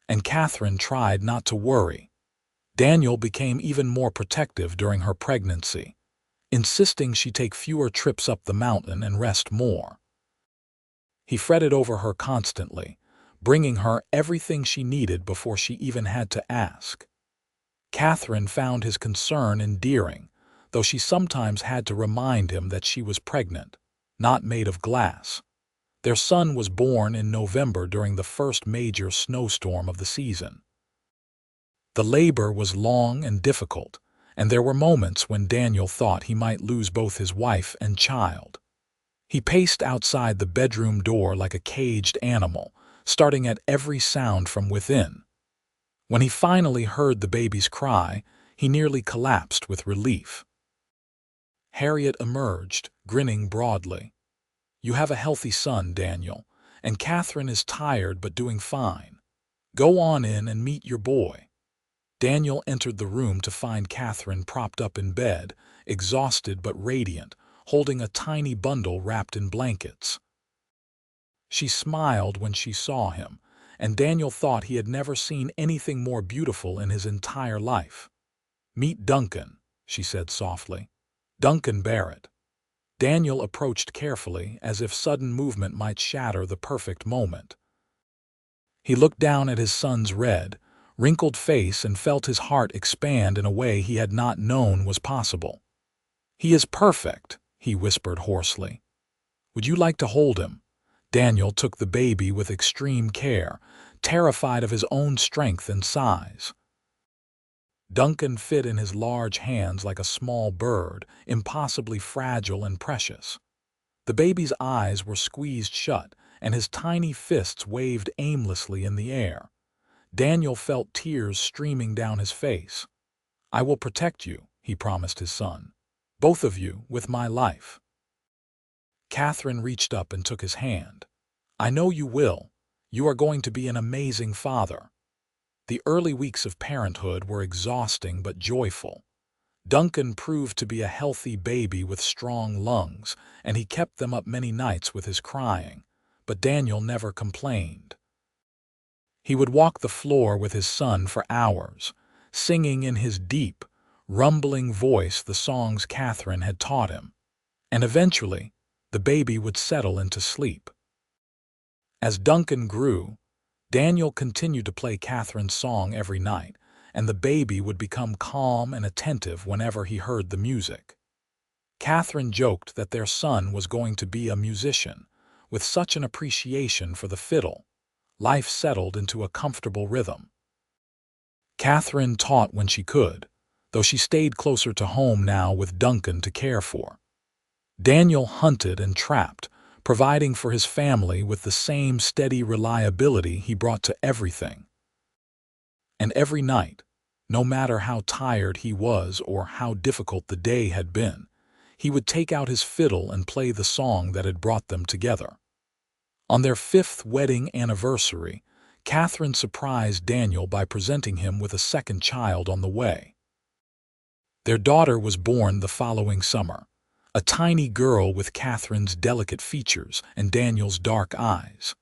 and Katherine tried not to worry. Daniel became even more protective during her pregnancy, insisting she take fewer trips up the mountain and rest more. He fretted over her constantly, bringing her everything she needed before she even had to ask. Katherine found his concern endearing, though she sometimes had to remind him that she was pregnant, not made of glass. Their son was born in November during the first major snowstorm of the season. The labor was long and difficult, and there were moments when Daniel thought he might lose both his wife and child. He paced outside the bedroom door like a caged animal, starting at every sound from within. When he finally heard the baby's cry, he nearly collapsed with relief. Harriet emerged, grinning broadly. "You have a healthy son, Daniel, and Katherine is tired but doing fine. Go on in and meet your boy." Daniel entered the room to find Katherine propped up in bed, exhausted but radiant, holding a tiny bundle wrapped in blankets. She smiled when she saw him, and Daniel thought he had never seen anything more beautiful in his entire life. "Meet Duncan," she said softly. "Duncan Barrett." Daniel approached carefully, as if sudden movement might shatter the perfect moment. He looked down at his son's red, wrinkled face and felt his heart expand in a way he had not known was possible. "He is perfect," he whispered hoarsely. "Would you like to hold him?" Daniel took the baby with extreme care, terrified of his own strength and size. Duncan fit in his large hands like a small bird, impossibly fragile and precious. The baby's eyes were squeezed shut, and his tiny fists waved aimlessly in the air. Daniel felt tears streaming down his face. "I will protect you," he promised his son. "Both of you, with my life." Katherine reached up and took his hand. "I know you will. You are going to be an amazing father." The early weeks of parenthood were exhausting but joyful. Duncan proved to be a healthy baby with strong lungs, and he kept them up many nights with his crying, but Daniel never complained. He would walk the floor with his son for hours, singing in his deep, rumbling voice the songs Katherine had taught him, and eventually the baby would settle into sleep. As Duncan grew, Daniel continued to play Katherine's song every night, and the baby would become calm and attentive whenever he heard the music. Katherine joked that their son was going to be a musician, with such an appreciation for the fiddle. Life settled into a comfortable rhythm. Katherine taught when she could, though she stayed closer to home now with Duncan to care for. Daniel hunted and trapped, providing for his family with the same steady reliability he brought to everything. And every night, no matter how tired he was or how difficult the day had been, he would take out his fiddle and play the song that had brought them together. On their 5th wedding anniversary, Katherine surprised Daniel by presenting him with a second child on the way. Their daughter was born the following summer, a tiny girl with Katherine's delicate features and Daniel's dark eyes.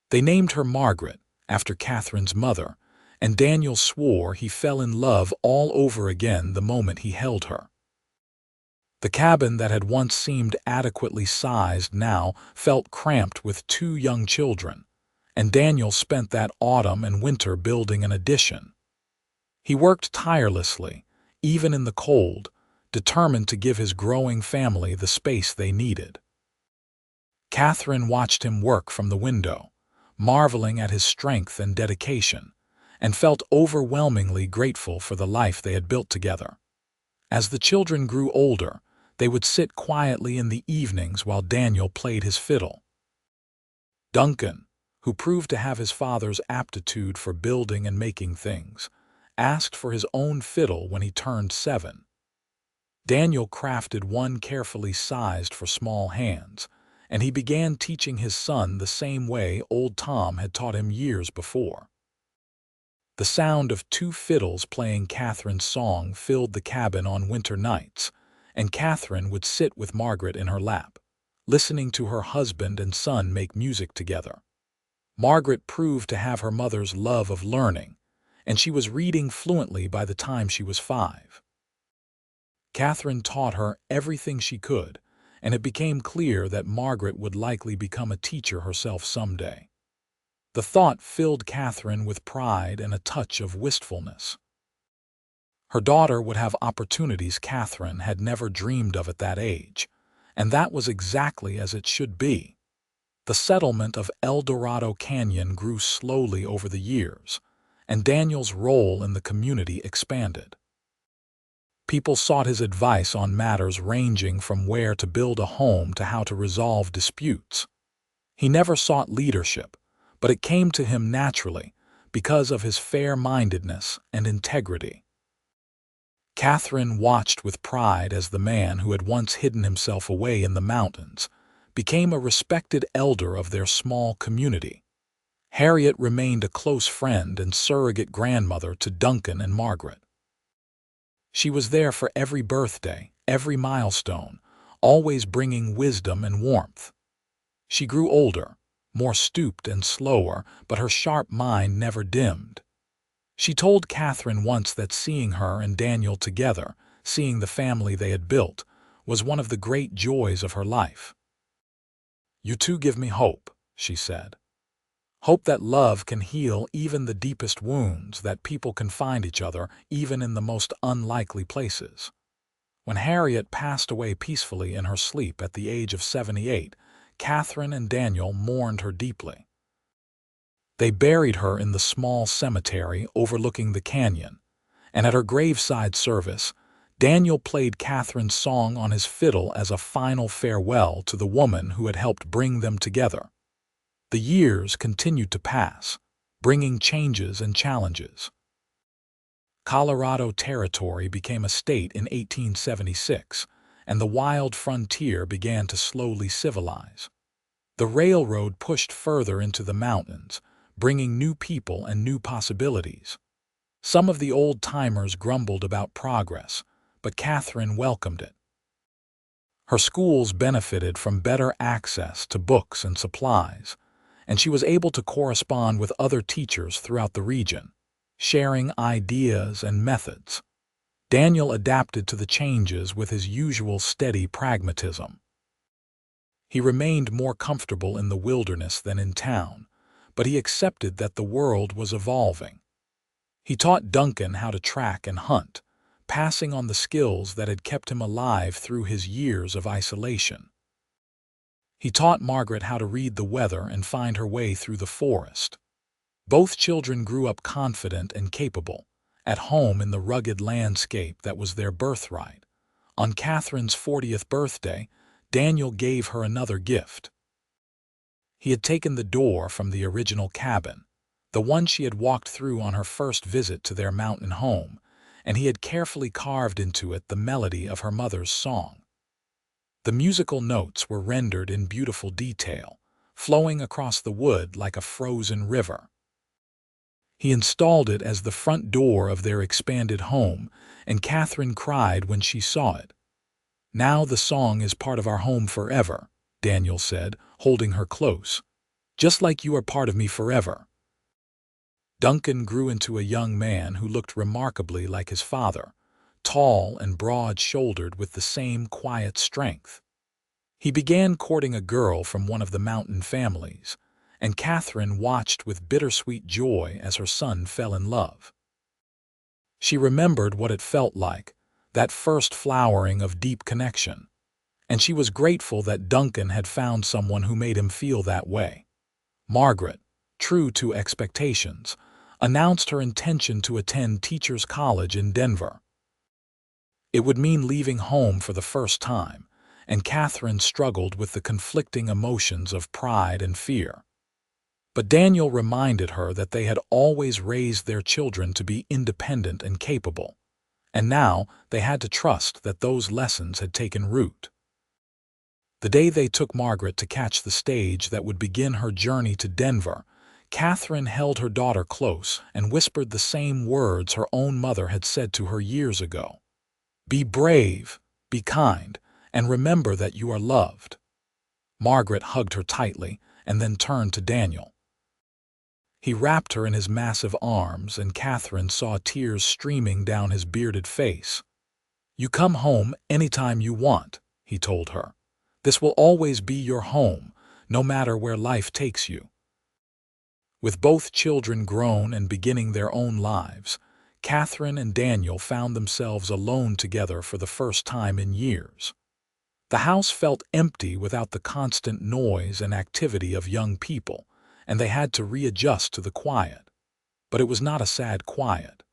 They named her Margaret, after Katherine's mother, and Daniel swore he fell in love all over again the moment he held her. The cabin that had once seemed adequately sized now felt cramped with 2 young children, and Daniel spent that autumn and winter building an addition. He worked tirelessly, even in the cold, determined to give his growing family the space they needed. Katherine watched him work from the window, marveling at his strength and dedication, and felt overwhelmingly grateful for the life they had built together. As the children grew older, they would sit quietly in the evenings while Daniel played his fiddle. Duncan, who proved to have his father's aptitude for building and making things, asked for his own fiddle when he turned 7. Daniel crafted one carefully sized for small hands, and he began teaching his son the same way old Tom had taught him years before. The sound of 2 fiddles playing Katherine's song filled the cabin on winter nights, and Katherine would sit with Margaret in her lap, listening to her husband and son make music together. Margaret proved to have her mother's love of learning, and she was reading fluently by the time she was 5. Katherine taught her everything she could, and it became clear that Margaret would likely become a teacher herself someday. The thought filled Katherine with pride and a touch of wistfulness. Her daughter would have opportunities Katherine had never dreamed of at that age, and that was exactly as it should be. The settlement of Eldorado Canyon grew slowly over the years, and Daniel's role in the community expanded. People sought his advice on matters ranging from where to build a home to how to resolve disputes. He never sought leadership, but it came to him naturally because of his fair-mindedness and integrity. Katherine watched with pride as the man who had once hidden himself away in the mountains became a respected elder of their small community. Harriet remained a close friend and surrogate grandmother to Duncan and Margaret. She was there for every birthday, every milestone, always bringing wisdom and warmth. She grew older, more stooped and slower, but her sharp mind never dimmed. She told Katherine once that seeing her and Daniel together, seeing the family they had built, was one of the great joys of her life. "You two give me hope," she said. "Hope that love can heal even the deepest wounds, that people can find each other even in the most unlikely places." When Harriet passed away peacefully in her sleep at the age of 78, Katherine and Daniel mourned her deeply. They buried her in the small cemetery overlooking the canyon, and at her graveside service, Daniel played Katherine's song on his fiddle as a final farewell to the woman who had helped bring them together. The years continued to pass, bringing changes and challenges. Colorado Territory became a state in 1876, and the wild frontier began to slowly civilize. The railroad pushed further into the mountains, bringing new people and new possibilities. Some of the old-timers grumbled about progress, but Katherine welcomed it. Her schools benefited from better access to books and supplies, and she was able to correspond with other teachers throughout the region, sharing ideas and methods. Daniel adapted to the changes with his usual steady pragmatism. He remained more comfortable in the wilderness than in town, but he accepted that the world was evolving. He taught Duncan how to track and hunt, passing on the skills that had kept him alive through his years of isolation. He taught Margaret how to read the weather and find her way through the forest. Both children grew up confident and capable, at home in the rugged landscape that was their birthright. On Katherine's 40th birthday, Daniel gave her another gift. He had taken the door from the original cabin, the one she had walked through on her first visit to their mountain home, and he had carefully carved into it the melody of her mother's song. The musical notes were rendered in beautiful detail, flowing across the wood like a frozen river. He installed it as the front door of their expanded home, and Katherine cried when she saw it. "Now the song is part of our home forever," Daniel said, holding her close. "Just like you are part of me forever." Duncan grew into a young man who looked remarkably like his father, tall and broad-shouldered with the same quiet strength. He began courting a girl from one of the mountain families, and Katherine watched with bittersweet joy as her son fell in love. She remembered what it felt like, that first flowering of deep connection, and she was grateful that Duncan had found someone who made him feel that way. Margaret, true to expectations, announced her intention to attend Teachers College in Denver. It would mean leaving home for the first time, and Katherine struggled with the conflicting emotions of pride and fear. But Daniel reminded her that they had always raised their children to be independent and capable, and now they had to trust that those lessons had taken root. The day they took Margaret to catch the stage that would begin her journey to Denver, Katherine held her daughter close and whispered the same words her own mother had said to her years ago. "Be brave, be kind, and remember that you are loved." Margaret hugged her tightly and then turned to Daniel. He wrapped her in his massive arms, and Katherine saw tears streaming down his bearded face. "You come home anytime you want," he told her. "This will always be your home, no matter where life takes you." With both children grown and beginning their own lives, Katherine and Daniel found themselves alone together for the first time in years. The house felt empty without the constant noise and activity of young people, and they had to readjust to the quiet. But it was not a sad quiet.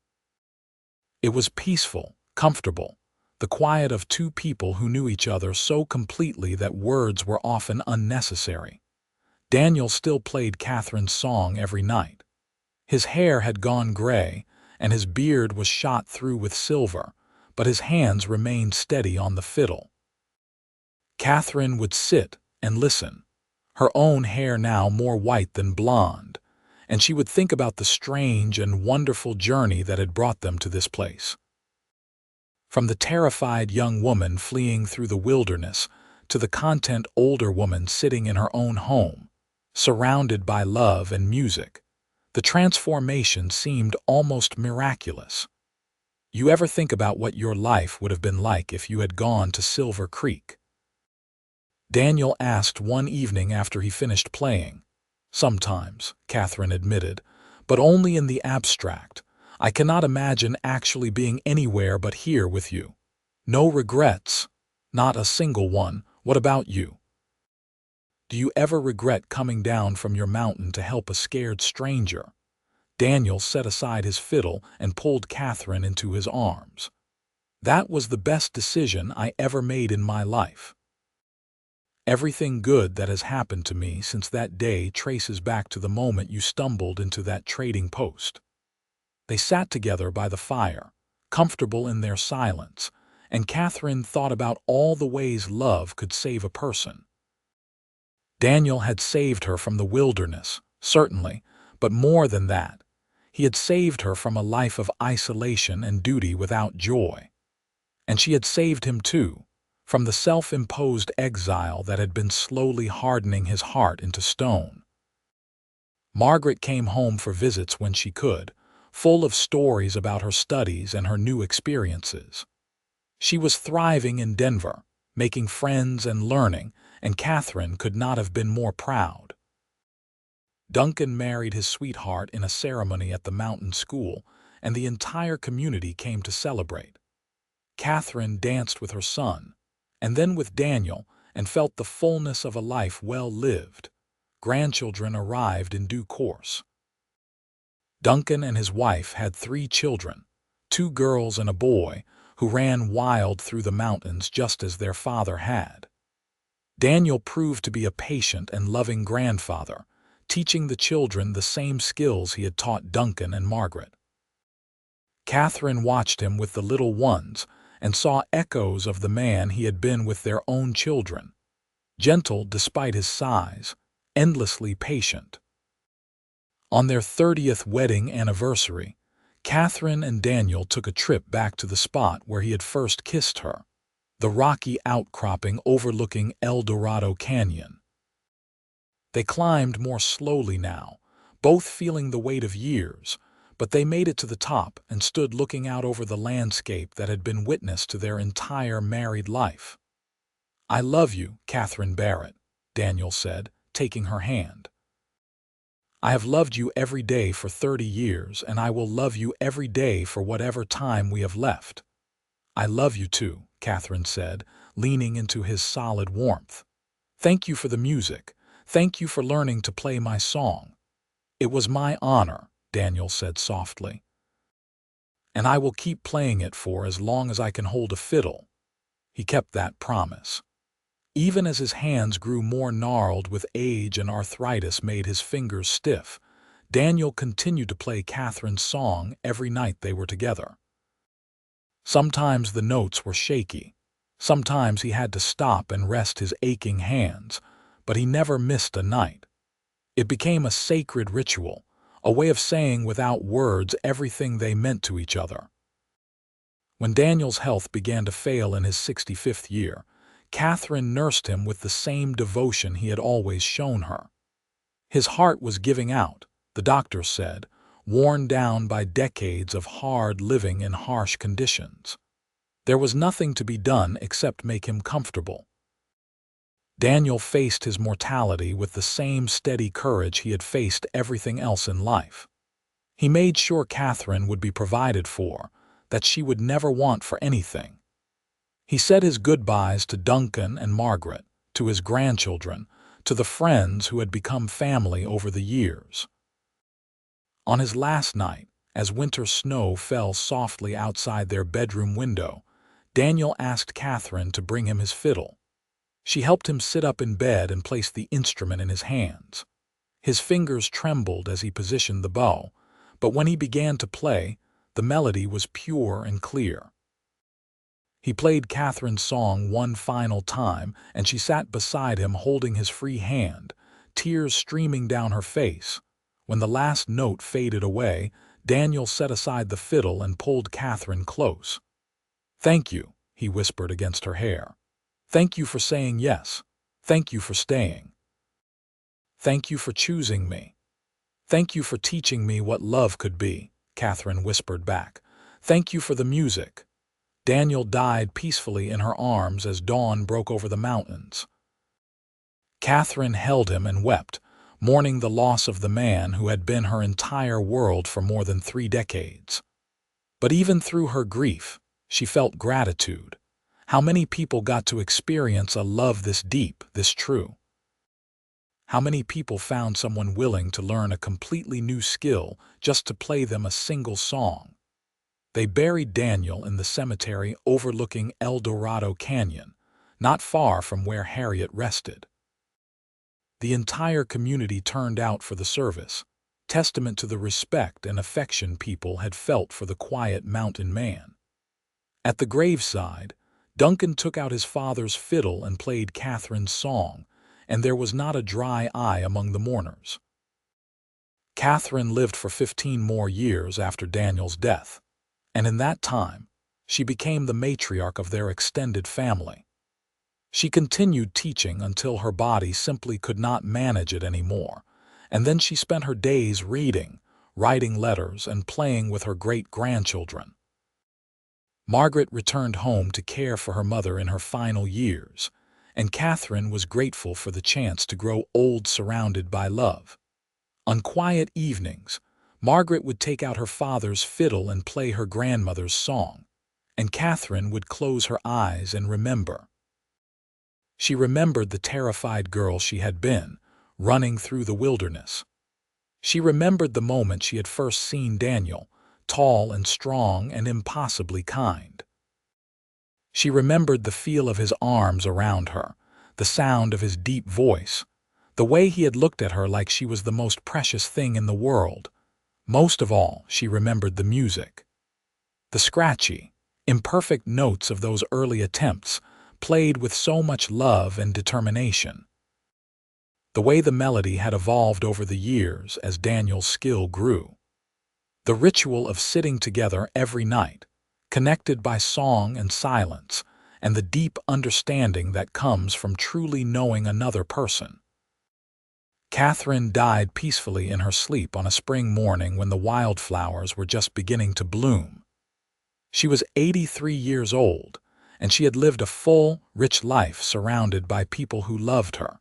It was peaceful, comfortable, the quiet of two people who knew each other so completely that words were often unnecessary. Daniel still played Katherine's song every night. His hair had gone gray, and his beard was shot through with silver, but his hands remained steady on the fiddle. Katherine would sit and listen, her own hair now more white than blonde, and she would think about the strange and wonderful journey that had brought them to this place. From the terrified young woman fleeing through the wilderness to the content older woman sitting in her own home, surrounded by love and music, the transformation seemed almost miraculous. You ever think about what your life would have been like if you had gone to Silver Creek? Daniel asked one evening after he finished playing. "Sometimes," Katherine admitted, "but only in the abstract. I cannot imagine actually being anywhere but here with you. No regrets. Not a single one. What about you? Do you ever regret coming down from your mountain to help a scared stranger?" Daniel set aside his fiddle and pulled Katherine into his arms. "That was the best decision I ever made in my life. Everything good that has happened to me since that day traces back to the moment you stumbled into that trading post." They sat together by the fire, comfortable in their silence, and Katherine thought about all the ways love could save a person. Daniel had saved her from the wilderness, certainly, but more than that. He had saved her from a life of isolation and duty without joy. And she had saved him too, from the self-imposed exile that had been slowly hardening his heart into stone. Margaret came home for visits when she could, full of stories about her studies and her new experiences. She was thriving in Denver, making friends and learning, and Katherine could not have been more proud. Duncan married his sweetheart in a ceremony at the mountain school, and the entire community came to celebrate. Katherine danced with her son, and then with Daniel, and felt the fullness of a life well lived. Grandchildren arrived in due course. Duncan and his wife had 3 children, 2 girls and a boy, who ran wild through the mountains just as their father had. Daniel proved to be a patient and loving grandfather, teaching the children the same skills he had taught Duncan and Margaret. Katherine watched him with the little ones and saw echoes of the man he had been with their own children, gentle despite his size, endlessly patient. On their 30th wedding anniversary, Katherine and Daniel took a trip back to the spot where he had first kissed her, the rocky outcropping overlooking Eldorado Canyon. They climbed more slowly now, both feeling the weight of years, but they made it to the top and stood looking out over the landscape that had been witness to their entire married life. "I love you, Katherine Barrett," Daniel said, taking her hand. "I have loved you every day for 30 years, and I will love you every day for whatever time we have left." "I love you too," Katherine said, leaning into his solid warmth. "Thank you for the music. Thank you for learning to play my song." "It was my honor," Daniel said softly, "and I will keep playing it for as long as I can hold a fiddle." He kept that promise. Even as his hands grew more gnarled with age and arthritis made his fingers stiff, Daniel continued to play Katherine's song every night they were together. Sometimes the notes were shaky. Sometimes he had to stop and rest his aching hands, but he never missed a night. It became a sacred ritual, a way of saying without words everything they meant to each other. When Daniel's health began to fail in his 65th year, Katherine nursed him with the same devotion he had always shown her. His heart was giving out, the doctors said, worn down by decades of hard living in harsh conditions. There was nothing to be done except make him comfortable. Daniel faced his mortality with the same steady courage he had faced everything else in life. He made sure Katherine would be provided for, that she would never want for anything. He said his goodbyes to Duncan and Margaret, to his grandchildren, to the friends who had become family over the years. On his last night, as winter snow fell softly outside their bedroom window, Daniel asked Katherine to bring him his fiddle. She helped him sit up in bed and placed the instrument in his hands. His fingers trembled as he positioned the bow, but when he began to play, the melody was pure and clear. He played Katherine's song one final time, and she sat beside him holding his free hand, tears streaming down her face. When the last note faded away, Daniel set aside the fiddle and pulled Katherine close. "Thank you," he whispered against her hair. "Thank you for saying yes. Thank you for staying. Thank you for choosing me. Thank you for teaching me what love could be," Katherine whispered back. "Thank you for the music." Daniel died peacefully in her arms as dawn broke over the mountains. Katherine held him and wept, mourning the loss of the man who had been her entire world for more than 3 decades. But even through her grief, she felt gratitude. How many people got to experience a love this deep, this true? How many people found someone willing to learn a completely new skill just to play them a single song? They buried Daniel in the cemetery overlooking Eldorado Canyon, not far from where Harriet rested. The entire community turned out for the service, testament to the respect and affection people had felt for the quiet mountain man. At the graveside, Duncan took out his father's fiddle and played Katherine's song, and there was not a dry eye among the mourners. Katherine lived for 15 more years after Daniel's death, and in that time, she became the matriarch of their extended family. She continued teaching until her body simply could not manage it anymore, and then she spent her days reading, writing letters, and playing with her great-grandchildren. Margaret returned home to care for her mother in her final years, and Katherine was grateful for the chance to grow old surrounded by love. On quiet evenings, Margaret would take out her father's fiddle and play her grandmother's song, and Katherine would close her eyes and remember. She remembered the terrified girl she had been, running through the wilderness. She remembered the moment she had first seen Daniel, tall and strong and impossibly kind. She remembered the feel of his arms around her, the sound of his deep voice, the way he had looked at her like she was the most precious thing in the world. Most of all, she remembered the music. The scratchy, imperfect notes of those early attempts, played with so much love and determination. The way the melody had evolved over the years as Daniel's skill grew. The ritual of sitting together every night, connected by song and silence, and the deep understanding that comes from truly knowing another person. Katherine died peacefully in her sleep on a spring morning when the wildflowers were just beginning to bloom. She was 83 years old, and she had lived a full, rich life surrounded by people who loved her.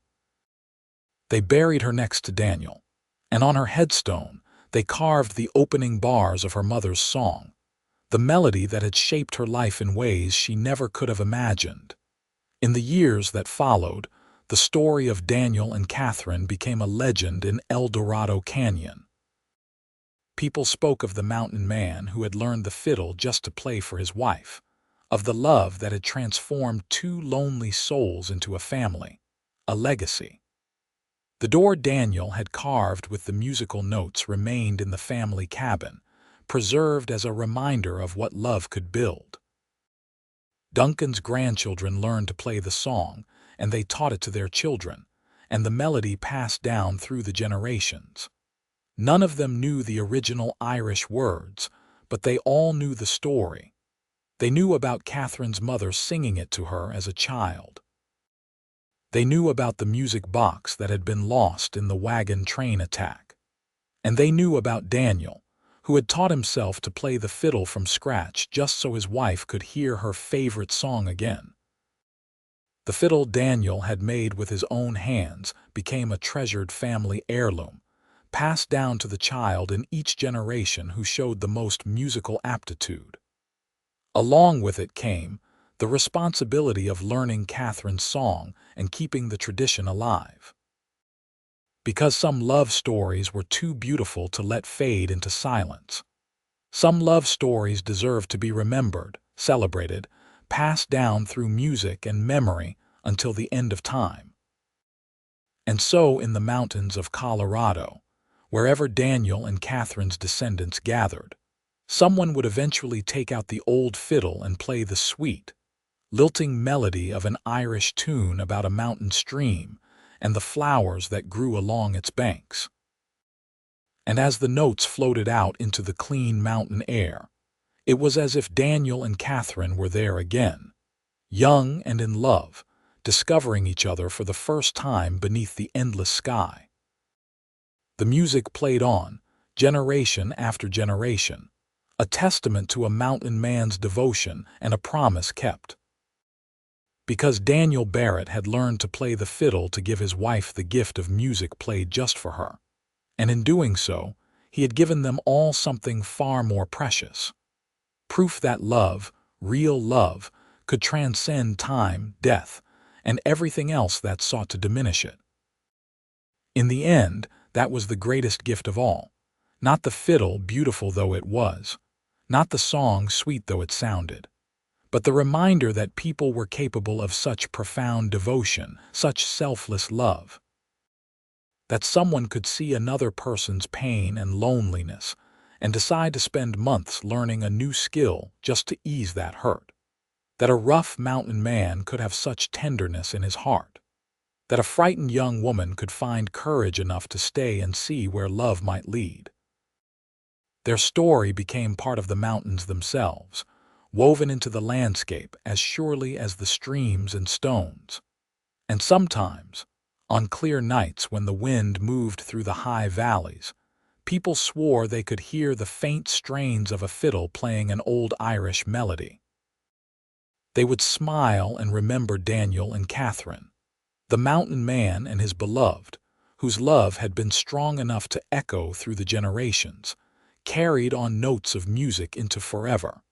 They buried her next to Daniel, and on her headstone they carved the opening bars of her mother's song, the melody that had shaped her life in ways she never could have imagined. In the years that followed, the story of Daniel and Katherine became a legend in Eldorado Canyon. People spoke of the mountain man who had learned the fiddle just to play for his wife, of the love that had transformed two lonely souls into a family, a legacy. The door Daniel had carved with the musical notes remained in the family cabin, preserved as a reminder of what love could build. Duncan's grandchildren learned to play the song, and they taught it to their children, and the melody passed down through the generations. None of them knew the original Irish words, but they all knew the story. They knew about Catherine's mother singing it to her as a child. They knew about the music box that had been lost in the wagon train attack. And they knew about Daniel, who had taught himself to play the fiddle from scratch just so his wife could hear her favorite song again. The fiddle Daniel had made with his own hands became a treasured family heirloom, passed down to the child in each generation who showed the most musical aptitude. Along with it came the responsibility of learning Catherine's song and keeping the tradition alive. Because some love stories were too beautiful to let fade into silence. Some love stories deserve to be remembered, celebrated, passed down through music and memory until the end of time. And so in the mountains of Colorado, wherever Daniel and Catherine's descendants gathered, someone would eventually take out the old fiddle and play the sweet, lilting melody of an Irish tune about a mountain stream and the flowers that grew along its banks. And as the notes floated out into the clean mountain air, it was as if Daniel and Catherine were there again, young and in love, discovering each other for the first time beneath the endless sky. The music played on, generation after generation, a testament to a mountain man's devotion and a promise kept. Because Daniel Barrett had learned to play the fiddle to give his wife the gift of music played just for her, and in doing so, he had given them all something far more precious. Proof that love, real love, could transcend time, death, and everything else that sought to diminish it. In the end, that was the greatest gift of all. Not the fiddle, beautiful though it was, not the song, sweet though it sounded, but the reminder that people were capable of such profound devotion, such selfless love. That someone could see another person's pain and loneliness and decide to spend months learning a new skill just to ease that hurt. That a rough mountain man could have such tenderness in his heart. That a frightened young woman could find courage enough to stay and see where love might lead. Their story became part of the mountains themselves, woven into the landscape as surely as the streams and stones. And sometimes, on clear nights when the wind moved through the high valleys, people swore they could hear the faint strains of a fiddle playing an old Irish melody. They would smile and remember Daniel and Catherine, the mountain man and his beloved, whose love had been strong enough to echo through the generations, carried on notes of music into forever.